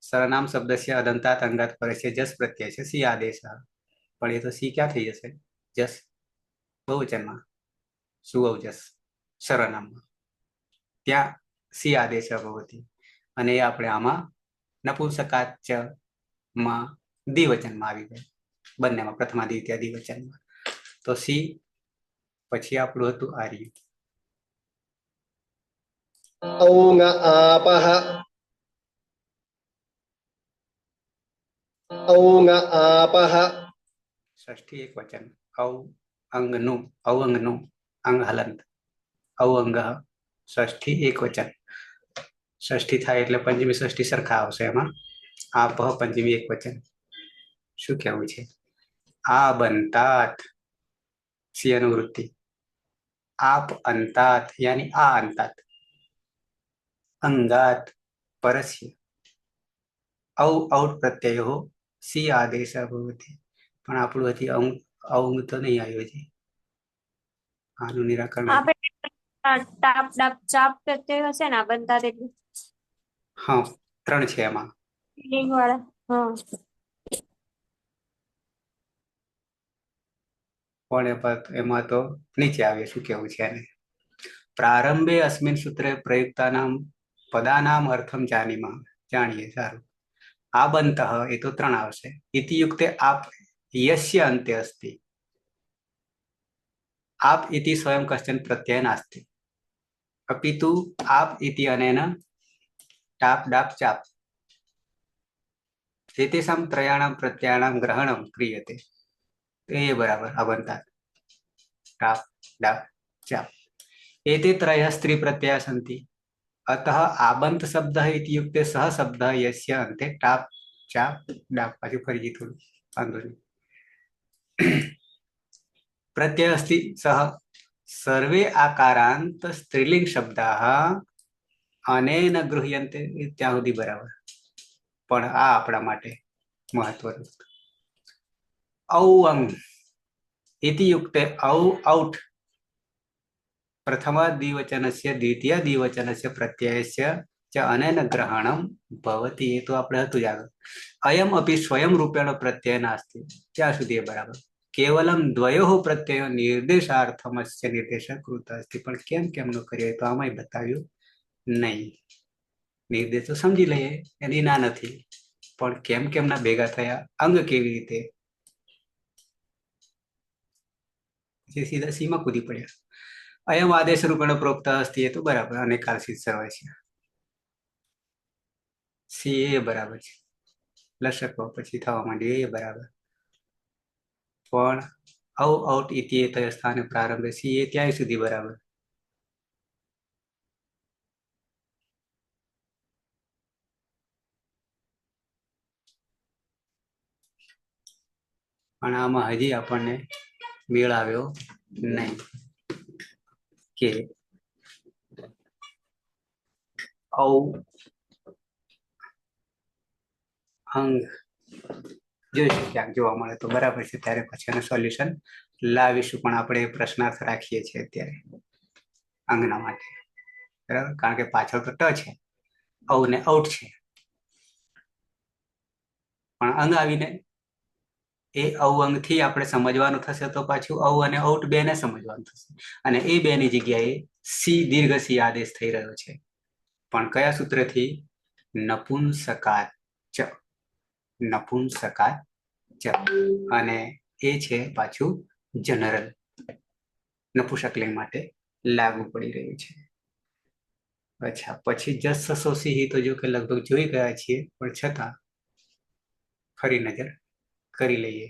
[SPEAKER 1] સર્વનામ શબ્દસ્ય અદંતાત અંગાત પરસ્ય જસ પ્રત્યય છે સી આદેશ. પણ એ તો સી ક્યાં થઈ જશે? જસ બહુવચનમાં, સુઅવજસ સર્વનામમાં, ત્યાં સી આદેશ ભવતી. અને એ આપણે આમાં નપુંસકાચ માં દ્વિવચનમાં આવી ગયું, બંનેમાં પ્રથમા દ્વિતીય દ્વિવચનમાં. તો સી પછી આપણું હતું આર્ય.
[SPEAKER 3] ઔંગ આપઃ ઔંગ આપઃ
[SPEAKER 1] ષષ્ઠી એક વચન. અંગનું અવંગનું અંગ હલંત અવંગ ષષ્ઠી એક વચન. ષષ્ઠી થાય એટલે પંચમી ષષ્ઠી સરખા આવશે એમાં. આપઃ પંચમી એક વચન. શું કહેવું છે? આ બંતાત સી અનુવૃત્તિ. आप अंतात यानी आ अंतात, अंगात परस्य औ औट प्रत्यय हो सी आदेश भवति. પણ આપણું હજી અવંગ તો નહીં આવ્યો છે. આનું નિરાકરણ
[SPEAKER 2] ટાપ ડાપ ચાપ પ્રત્યય હશે ને આ બનતા તેટલું.
[SPEAKER 1] હા 3 છે એમાં.
[SPEAKER 2] લિંગ વાળા. હા
[SPEAKER 1] પણ એમાં તો નીચે આવે. શું કેવું છે એને? પ્રારંભે અસ્મિન સૂત્રે પ્રયુક્તાનામ પદાનામ અર્થમ જાણીએ. સારું. આ બંતઃ એ તો 3 આવશે. ઇતિ યુક્તે આપ યસ્ય અંતે અસ્તિ. आप इति स्वयं कश्चन प्रत्यय नास्ति, अपितु आप इति अनेन टाप डाप चाप एतेषां त्रयाणां प्रत्ययानां ग्रहणं क्रियते. ये बराबर अबन्तात् टाप डाप चाप एते त्रयः स्त्री प्रत्ययाः सन्ति. अतः आबन्त शब्दः इति युक्ते सः शब्दः यस्य अन्ते टाप चाप डाप पाछुं फरीથી થોડું વાંધો નહીં. प्रत्यय अस्ति सह सर्वे आकारांत स्त्रीलिंग शब्दाः अनेन गृह्यन्ते. ત્યાં સુધી બરાબર. પણ આ આપણા માટે મહત્વનું. औ इति युक्ते औ औट प्रथमा द्विवचनस्य द्वितीय द्विवचनस्य प्रत्ययस्य च अनेन ग्रहणं भवति. એ તો આપણે હતું જ આગળ. अयम अपि स्वयं रूपेण प्रत्यय नास्ति. ત્યાં સુધી બરાબર. केवलम द्वयोः प्रत्ययो निर्देशार्थमस्य निर्देशकृत अस्ति. પણ કેમ ન કરીએ તો આમાંય બતાવ્યું નહીં. નિર્દેશ તો સમજી લઈએ એની ના નથી, પણ કેમ ના ભેગા થયા, અંગ કેવી રીતે, સીધા સીમાં કૂદી પડ્યા. અયમ આદેશ રૂપેણ પ્રોક્ત અસ્તિ એ તો બરાબર. અને કાલસિત સર્વ છે. સી એ બરાબર છે. લસકો પછી થવા માંડ્યું એ બરાબર. પણ औ औट इति एतय स्थाने प्रारंभे सी ए ત્યાં સુધી બરાબર. પણ આમાં હજી આપણને મેળ આવ્યો નહીં કે ઔ અંગ જોઈશું ક્યાંક જોવા મળે તો બરાબર છે. ત્યારે પછી એનું સોલ્યુશન લાવીશું. પણ આપણે પ્રશ્નાર્થ રાખીએ છીએ અત્યારે અંગના માટે, બરાબર. કારણ કે પાછળ તો ટ છે, ઔ ને ઔટ છે. પણ અંગ આવીને એ અવંગથી આપણે સમજવાનું થશે તો પાછું ઔ અને ઔટ બે ને સમજવાનું થશે. અને એ બે ની જગ્યાએ સી દીર્ઘ સી આદેશ થઈ રહ્યો છે. પણ કયા સૂત્રથી? નપુંસકાચ. નપુંસકાચ. અને એ છે પાછું જનરલ નપુંસકલિંગ માટે લાગુ પડી રહ્યું છે. અચ્છા, પછી જસ સસો સિંહ તો જો કે લગભગ જોઈ ગયા છીએ, પણ છતાં ફરી નજર કરી લઈએ.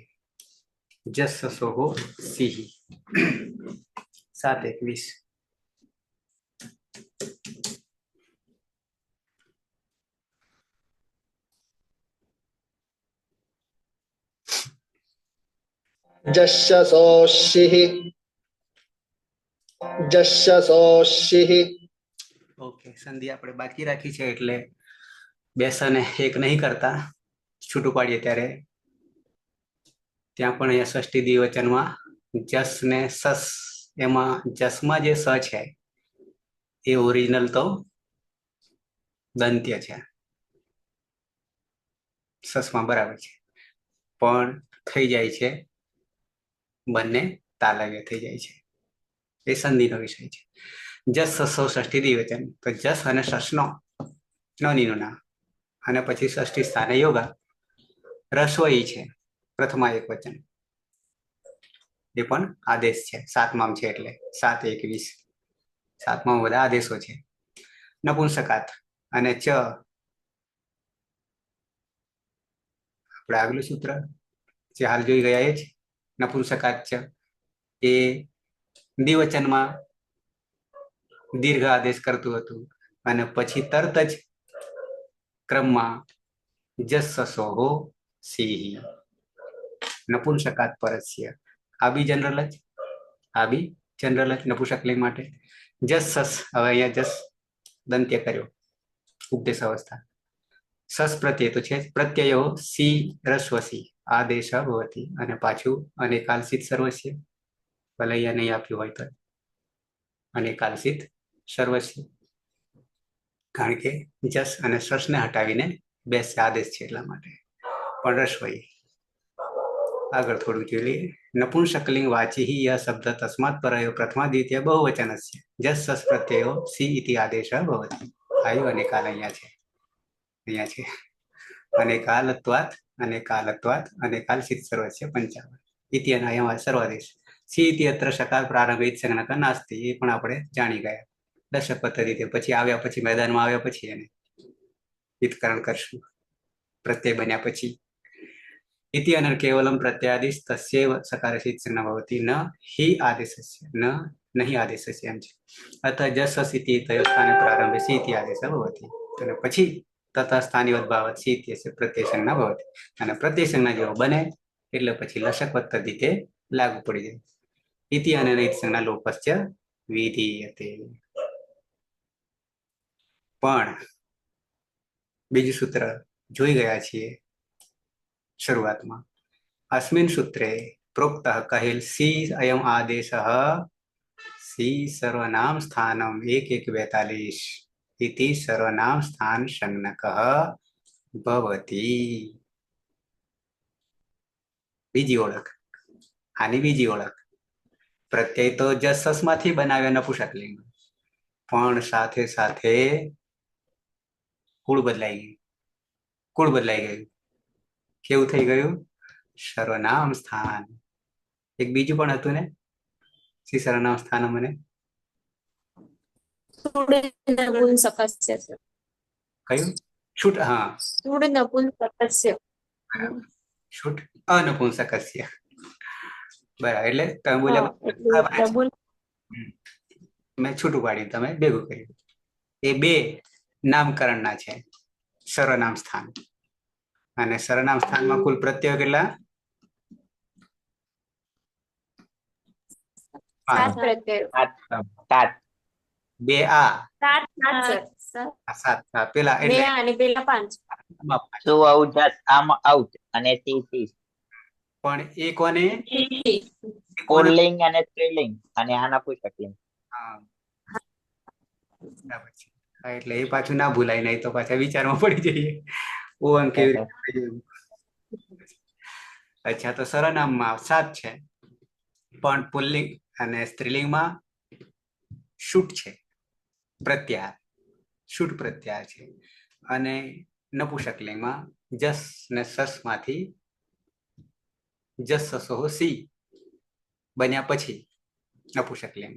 [SPEAKER 1] જસ સસો હો સિંહ 7:21.
[SPEAKER 3] जश्यसोषिः जश्यसोषिः.
[SPEAKER 1] ઓકે, સંધિ આપણે બાકી રાખી છે એટલે બેસને એક નહીં કરતા, છૂટું પાડીએ ત્યારે ત્યાં પણ અહીંયા ષષ્ઠી દ્વિવચનમાં જસ ને સસ, એમાં જસમાં જે સ છે એ ઓરિજિનલ તો દંત્ય છે, સસમાં બરાબર છે, પણ થઈ જાય છે બંને તાલવ્ય થઈ જાય છે, એ સંધિનો વિષય છે. જસ સસો ષષ્ઠી દ્વિવચન, તો જસ અને સસનો નોનીનું નામ, અને પછી ષષ્ઠી સ્થાને યોગા રસોઈ છે પ્રથમા એક વચન, એ પણ આદેશ છે, સાતમામ છે એટલે 7:21, સાતમામાં બધા આદેશો છે. નપુંસકાત અને ચ, આપણે આગલું સૂત્ર જે હાલ જોઈ ગયા એ જ નપુંસકાત ચ, એ દ્વિવચનમાં દીર્ઘ આદેશ કરતું હતું અને પછી તરત જ ક્રમમાં જસ સસો સિંહ નપુંસકાત પરસ્ય, આ બી જનરલ જ, આ બી જનરલ જ નપુંસકલિંગ માટે. જસ સસ, હવે અહીંયા જસ દંત્ય કર્યો ઉપદેશ અવસ્થા, સસ પ્રત્યય તો છે પ્રત્યયો સી રસ્વસી આદેશ ભવતી, અને પાછું અનેકાલસિત સર્વસ્ય, ભલે અહીંયા નહીં આપ્યું હોય તો અનેકાલસિત સર્વસ્ય, કારણ કે જસ અને સસને હટાવીને બે આદેશ છે એટલા માટે. પણ રસવઈ આગળ થોડું જોઈ લઈએ. નપુંસકલિંગ વાચી ય શબ્દ તસ્માત પરયો પ્રથમા દ્વિતીય બહુવચનસ્ય જસ સસ પ્રત્યયો સી ઇતિ આદેશ ભવતી. આવ્યું અનેકાલ અહીંયા છે, અહીંયા છે અનેકાલત્વાત અનેકાલત્વાત અનેકાલસિત સર્વસ્ય 55 ઇતિ અનાયમ સર્વાદેશ. સી ઇતિ અત્ર સકાળ પ્રારંભ સંજ્ઞક નાસ્તિ, એ પણ આપણે જાણી ગયા દશક પદ્ધતિ, પછી આવ્યા પછી મેદાનમાં આવ્યા પછી એને હિતકરણ કરશું પ્રત્યય બન્યા પછી. इति अनर केवलम प्रत्यादिश तस्यैव सकारसित संज्ञा भवति न हि आदेशस्य न नहीं आदेशस्य एम છે. अतः जस इति तयो स्थाने प्रारंभे सि इति आदेश भवति, અને પછી તથા સ્થાની ઉદ્ભાવત સી ઇત્યસ્ય પ્રત્યય સંજ્ઞા ભવતિ, અને પ્રત્યય સંજ્ઞા જેવો બને એટલે પછી લશક પદ્ધતિ તે લાગુ પડી જાય. ઇતિ અને નૈત સંજ્ઞા લોપસ્ય વિધીયતે. પણ બીજું સૂત્ર જોઈ ગયા છીએ શરૂઆતમાં. अस्मिन् सूत्रे प्रोक्तः कहेल सी अयम आदेशः सी सर्वनाम स्थानम 1:1:42 इति सर्वनाम स्थान संज्ञकः भवति. બીજી ઓળખ, આની બીજી ઓળખ, પ્રત્યય તો જસ માંથી બનાવ્યા નપુંસકલિંગ, પણ સાથે સાથે કુળ બદલાઈ ગયું. કુળ બદલાઈ ગયું, કેવું થઈ ગયું? સર્વનામ સ્થાન. એક બીજું પણ હતું ને, સી સર્વનામ સ્થાન મને
[SPEAKER 2] નપુંસકસ્ય છે.
[SPEAKER 1] કયું? છૂટ, હા
[SPEAKER 2] સ્થૂળ નપુંસકસ્ય.
[SPEAKER 1] છૂટ અનપુંસકસ્ય, બરાબર. એટલે તમે
[SPEAKER 2] હા,
[SPEAKER 1] બોલ્યા
[SPEAKER 2] એટલે ડબલ
[SPEAKER 1] મેં છૂટું પાડ્યું, તમે ભેગું કર્યું. એ બે નામકરણના છે સર્વનામ સ્થાન, અને સર્વનામ સ્થાનમાં કુલ પ્રત્યયો કેટલા?
[SPEAKER 2] 7 પ્રત્યયો.
[SPEAKER 4] 7.
[SPEAKER 1] બે આ
[SPEAKER 2] 7
[SPEAKER 1] 7 પેલા
[SPEAKER 2] બે
[SPEAKER 1] એટલે
[SPEAKER 2] અને પેલા 5.
[SPEAKER 4] શું આઉટ જસ આમ આઉટ અને સી સી
[SPEAKER 1] પણ એ કોને?
[SPEAKER 4] પુલ્લિંગ અને સ્ત્રીલિંગ, અને આ નપુંસકલિંગ.
[SPEAKER 1] હા બરાબર છે. હા, એટલે એ પાછું ના ભૂલાય, નહીં તો પાછા વિચારમાં પડી જઈએ ઓન કેવી રીતે. અચ્છા, તો સર્વનામમાં 7 છે, પણ પુલ્લિંગ અને સ્ત્રીલિંગમાં શુટ છે, પ્રત્યાહાર, શુટ પ્રત્યાહાર છે, અને નપુંસકલિંગમાં જસ ને સસ માંથી જસ સસો સી બન્યા પછી નપુંસકલિંગ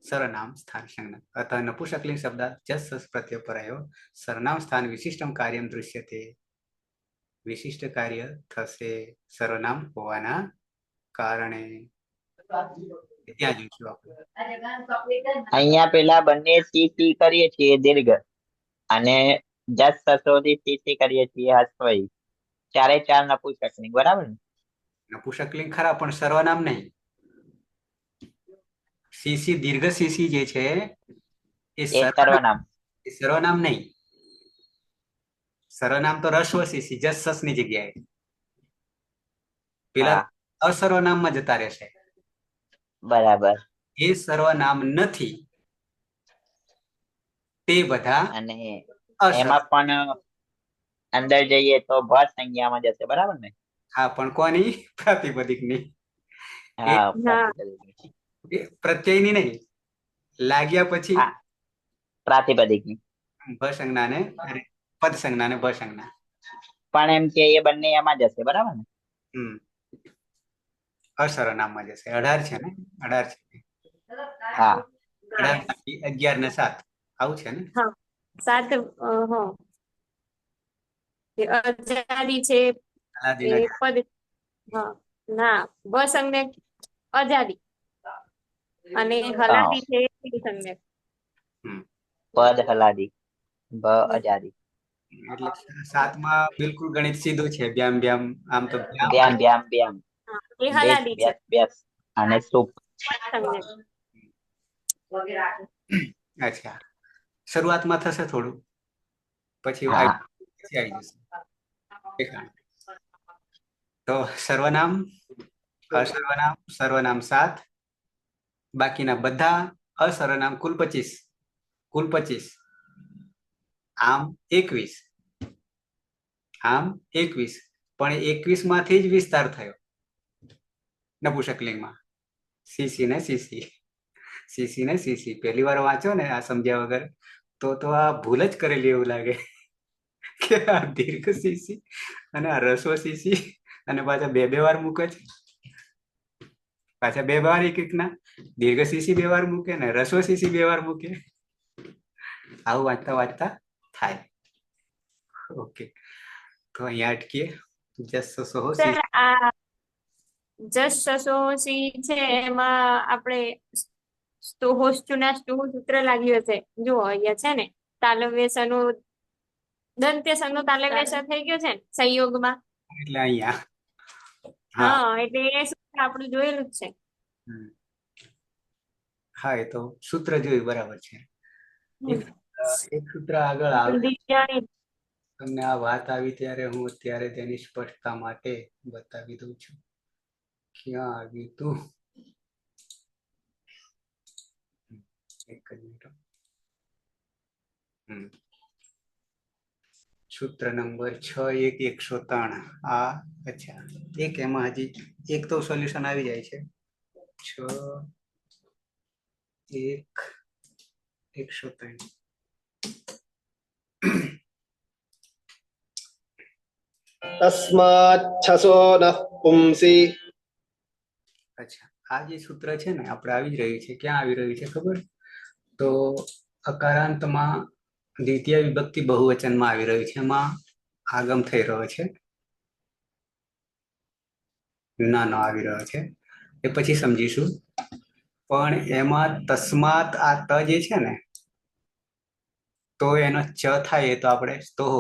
[SPEAKER 1] सर्वनाम स्थान संज्ञा. अतः नपुंसकलिंग शब्द जस सस प्रत्यय परयो सर्वनाम स्थान विशिष्टम कार्यम दृश्यते. विशिष्ट कार्य थसे सर्वनाम होवाना કારણે. ત્યાં જોઈશું આપણે.
[SPEAKER 4] અહીંયા પેલા બંને સી સી કરીએ છીએ દીર્ઘ, અને જસ સસોથી સી સી કરીએ છીએ હસ્વઈ. 4 નપુંસકલિંગ, બરાબર ને?
[SPEAKER 1] નપુંસકલિંગ ખરા, પણ સર્વનામ નહીં. સીસી દીર્ઘ સીસી જે છે એ
[SPEAKER 4] એ સર્વનામ.
[SPEAKER 1] સર્વનામ નહીં. સર્વનામ તો રસ્વ સીસી જસ સસ ની જગ્યાએ. પેલા અસર્વનામમાં જતા રહેશે.
[SPEAKER 4] બરાબર.
[SPEAKER 1] એ સર્વનામ નથી તે બધા
[SPEAKER 4] અને
[SPEAKER 1] અસર્વ.
[SPEAKER 4] એમાં પણ અંદર જઈએ તો ભ સંજ્ઞામાં જશે, બરાબર ને?
[SPEAKER 1] હા, પણ કોની? પ્રાતિપદિકની. એ
[SPEAKER 4] હા,
[SPEAKER 2] હા
[SPEAKER 4] પ્રાતિપદિકની.
[SPEAKER 1] એ પ્રત્યયની નહીં, લાગ્યા પછી
[SPEAKER 4] હા, પ્રાતિપદિકની.
[SPEAKER 1] ભ સંજ્ઞા ને પદ સંજ્ઞા ને ભ સંજ્ઞા.
[SPEAKER 4] પણ એમ કે એ બંને એમાં જશે, બરાબર ને?
[SPEAKER 1] હમ અસર્વનામમાં જશે. 18 છે ને? 18 છે.
[SPEAKER 4] હા.
[SPEAKER 1] 18 માંથી 11 ને 7 આવું છે ને?
[SPEAKER 2] હા 7 હા એ અજાદી છે એ
[SPEAKER 1] અલાદીન
[SPEAKER 2] પદ હા ના સંજ્ઞક અજાદી અને
[SPEAKER 4] હા,
[SPEAKER 2] હલાદી છે એ સંજ્ઞક.
[SPEAKER 1] હમ
[SPEAKER 4] પદ હલાદી, ભ અજાદી.
[SPEAKER 1] એટલે 7માં બિલકુલ ગણિત સીધું છે. બ્યામ બ્યામ આમ તો બ્યામ
[SPEAKER 4] બ્યામ બ્યામ બ્યામ,
[SPEAKER 2] હા એ
[SPEAKER 4] બેસ
[SPEAKER 2] હલાદી છે
[SPEAKER 4] બેસ બેસ અને સુપ.
[SPEAKER 2] સંજ્ઞક.
[SPEAKER 1] અચ્છા, શરૂઆતમાં થશે થોડું, પછી
[SPEAKER 4] હા.
[SPEAKER 1] આવી જશે. દેખાણ. તો સર્વનામ, અસર્વનામ, સર્વનામ 7, બાકીના બધા અસર્વનામ કુલ 25. કુલ 25. આમ 21. આમ 21, પણ 21 માંથી જ વિસ્તાર થયો નપુંસકલિંગમાં. સીસી ને સીસી, સીસી ને સીસી. પહેલી વાર વાંચો ને આ સમજ્યા વગર તો આ ભૂલ જ કરેલી એવું લાગે કે આ દીર્ઘ સીસી અને આ રસ્વ સીસી અને પાછા બે વાર મૂકે છે. પાછા બે વાર એક ના દીર્ઘ સીસી 2 વાર મૂકે ને રસ્વ સીસી 2 વાર મૂકે. આવું વાંચતા વાંચતા થાય. ઓકે, તો અહીંયા અટકીએ. જસ સો
[SPEAKER 2] સર આ જસ સસોસી છે એમાં આપણે સ્તુહોષ્ટુના સ્તુહ સૂત્ર લાગ્યું હશે. જો અહીંયા છે ને તાલવ્ય સનો દંત્ય સનો તાલવ્ય સ થઈ ગયો છે ને સંયોગમાં.
[SPEAKER 1] એટલે અહીંયા
[SPEAKER 2] હા એટલે એ સૂત્ર આપણે જોયેલું જ છે.
[SPEAKER 1] હમ. હા, એ તો સૂત્ર જોયું, બરાબર છે. એક સૂત્ર આગળ આવે. તમને આ વાત આવી ત્યારે હું અત્યારે તેની સ્પષ્ટતા માટે બતાવી દઉં છું. ક્યાં આવ્યું તું? એક જ મિનિટ. સૂત્ર નંબર 6.1.103. આ અચ્છા, એક એમાં હજી એક તો સોલ્યુશન આવી જાય છે. 6.1.103.
[SPEAKER 3] તસ્માચ્ છસો નઃ પુંસી.
[SPEAKER 1] અચ્છા, આ જે સૂત્ર છે ને આપણે આવી જ રહ્યું છે. ક્યાં આવી રહ્યું છે ખબર? તો અકારાંતમાં દ્વિતીય વિભક્તિ બહુવચનમાં આવી રહ્યું છે. એમાં આગમ થઈ રહ્યો છે, નાનો આવી રહ્યો છે. એ પછી સમજીશું. પણ એમાં તસ્માત આ ત જે છે ને, તો એનો ચ થાય તો આપણે સ્તોહ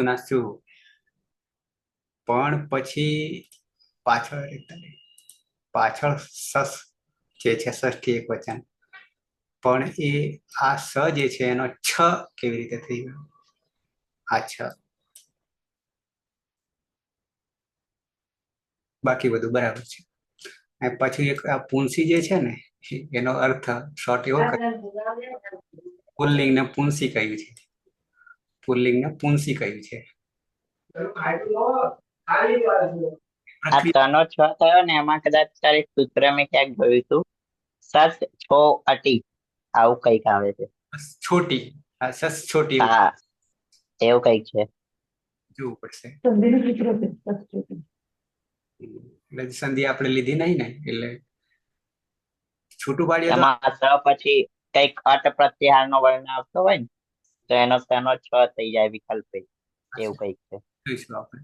[SPEAKER 1] ના શું. પણ પછી પાછળ સસ જે છે, ષષ્ઠી એક વચન. પણ એ આ સ જે છે એનો છ કેવી રીતે થઈ ગયો? આ છ. બાકી બધું બરાબર છે. અને પછી એક આ પુંસી જે છે ને, એનો અર્થ શોર્ટ એવો પુલ્લિંગ ને પુંસી કહ્યું છે. પુલ્લિંગ ને પુંસી કહ્યું છે.
[SPEAKER 4] આ તનો છ થયો ને એમાં કદાચ તારી સૂત્ર મેં ક્યાંક જોયું હતું. સસ છો અટી, આવું કઈક આવે છે.
[SPEAKER 1] છોટી, આ સસ છોટી એવું
[SPEAKER 4] હા, એવું કઈક છે.
[SPEAKER 1] જોવું પડશે. એટલે સંધિ આપણે લીધી નહીં ને, એટલે છૂટું પાડીએ તો
[SPEAKER 4] એમાં સ પછી કઈક અટ પ્રત્યાહાર નો વર્ણ આવતો હોય ને, તો એનો સનો છ થઈ જાય વિકલ્પે. એવું કઈક છે.
[SPEAKER 1] જોઈશું આપણે.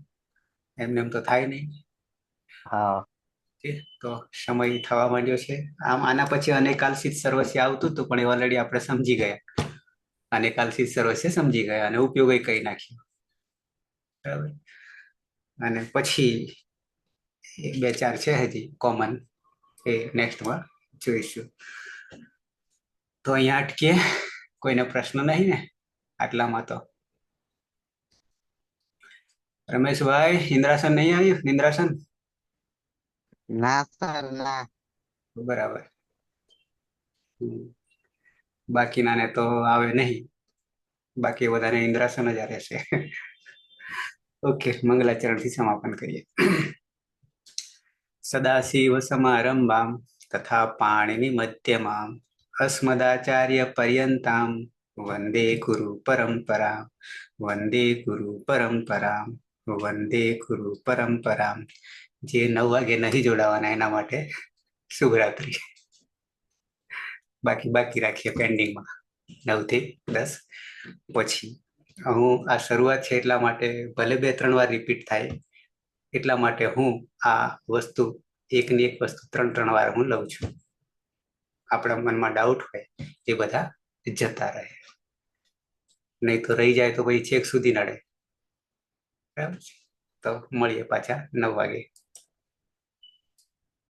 [SPEAKER 1] એમને એમ તો થાય નહીં.
[SPEAKER 4] હા.
[SPEAKER 1] તો સમય થવા માંડ્યો છે. આમ આના પછી અનેકાલસિત સર્વસ્ય આવતું હતું, પણ એ ઓલરેડી આપણે સમજી ગયા. અનેકાલસિત સર્વસ્ય સમજી ગયા અને ઉપયોગ કહી નાખ્યો. બરાબર. અને પછી 2-4 છે હજી કોમન, એ નેક્સ્ટમાં જોઈશું. તો અહીંયા અટકીએ. કોઈને પ્રશ્ન નહીં ને આટલામાં? તો રમેશભાઈ, ઇન્દ્રાસન નહીં આવ્યું? ઇન્દ્રાસન
[SPEAKER 6] ના સર ના.
[SPEAKER 1] બરાબર. હમ. બાકીનાને તો આવે નહીં, બાકી બધાને ઇન્દ્રાસન જ રહેશે. ઓકે, મંગલાચરણથી સમાપન કરીએ. સદાશિવ સમારંભામ તથા પાણીની મધ્યમાં અસ્મદાચાર્ય પર્યંતામ વંદે ગુરુ પરંપરા, વંદે ગુરુ પરંપરા, વંદે ગુરુ પરંપરા. જે 9 વાગે નહીં જોડાવાના એના માટે શુભરાત્રિ. બાકી રાખીએ પેન્ડિંગમાં 9 થી 10 પછી. હું આ શરૂઆત છે એટલા માટે ભલે 2-3 વાર રિપીટ થાય, એટલા માટે હું આ વસ્તુ એકની એક વસ્તુ 3-3 વાર હું લઉં છું. આપણા મનમાં ડાઉટ હોય એ બધા જતા રહે, નહીં તો રહી જાય તો પછી છેક સુધી નડે. બરાબર છે. તો મળીએ પાછા 9 વાગે.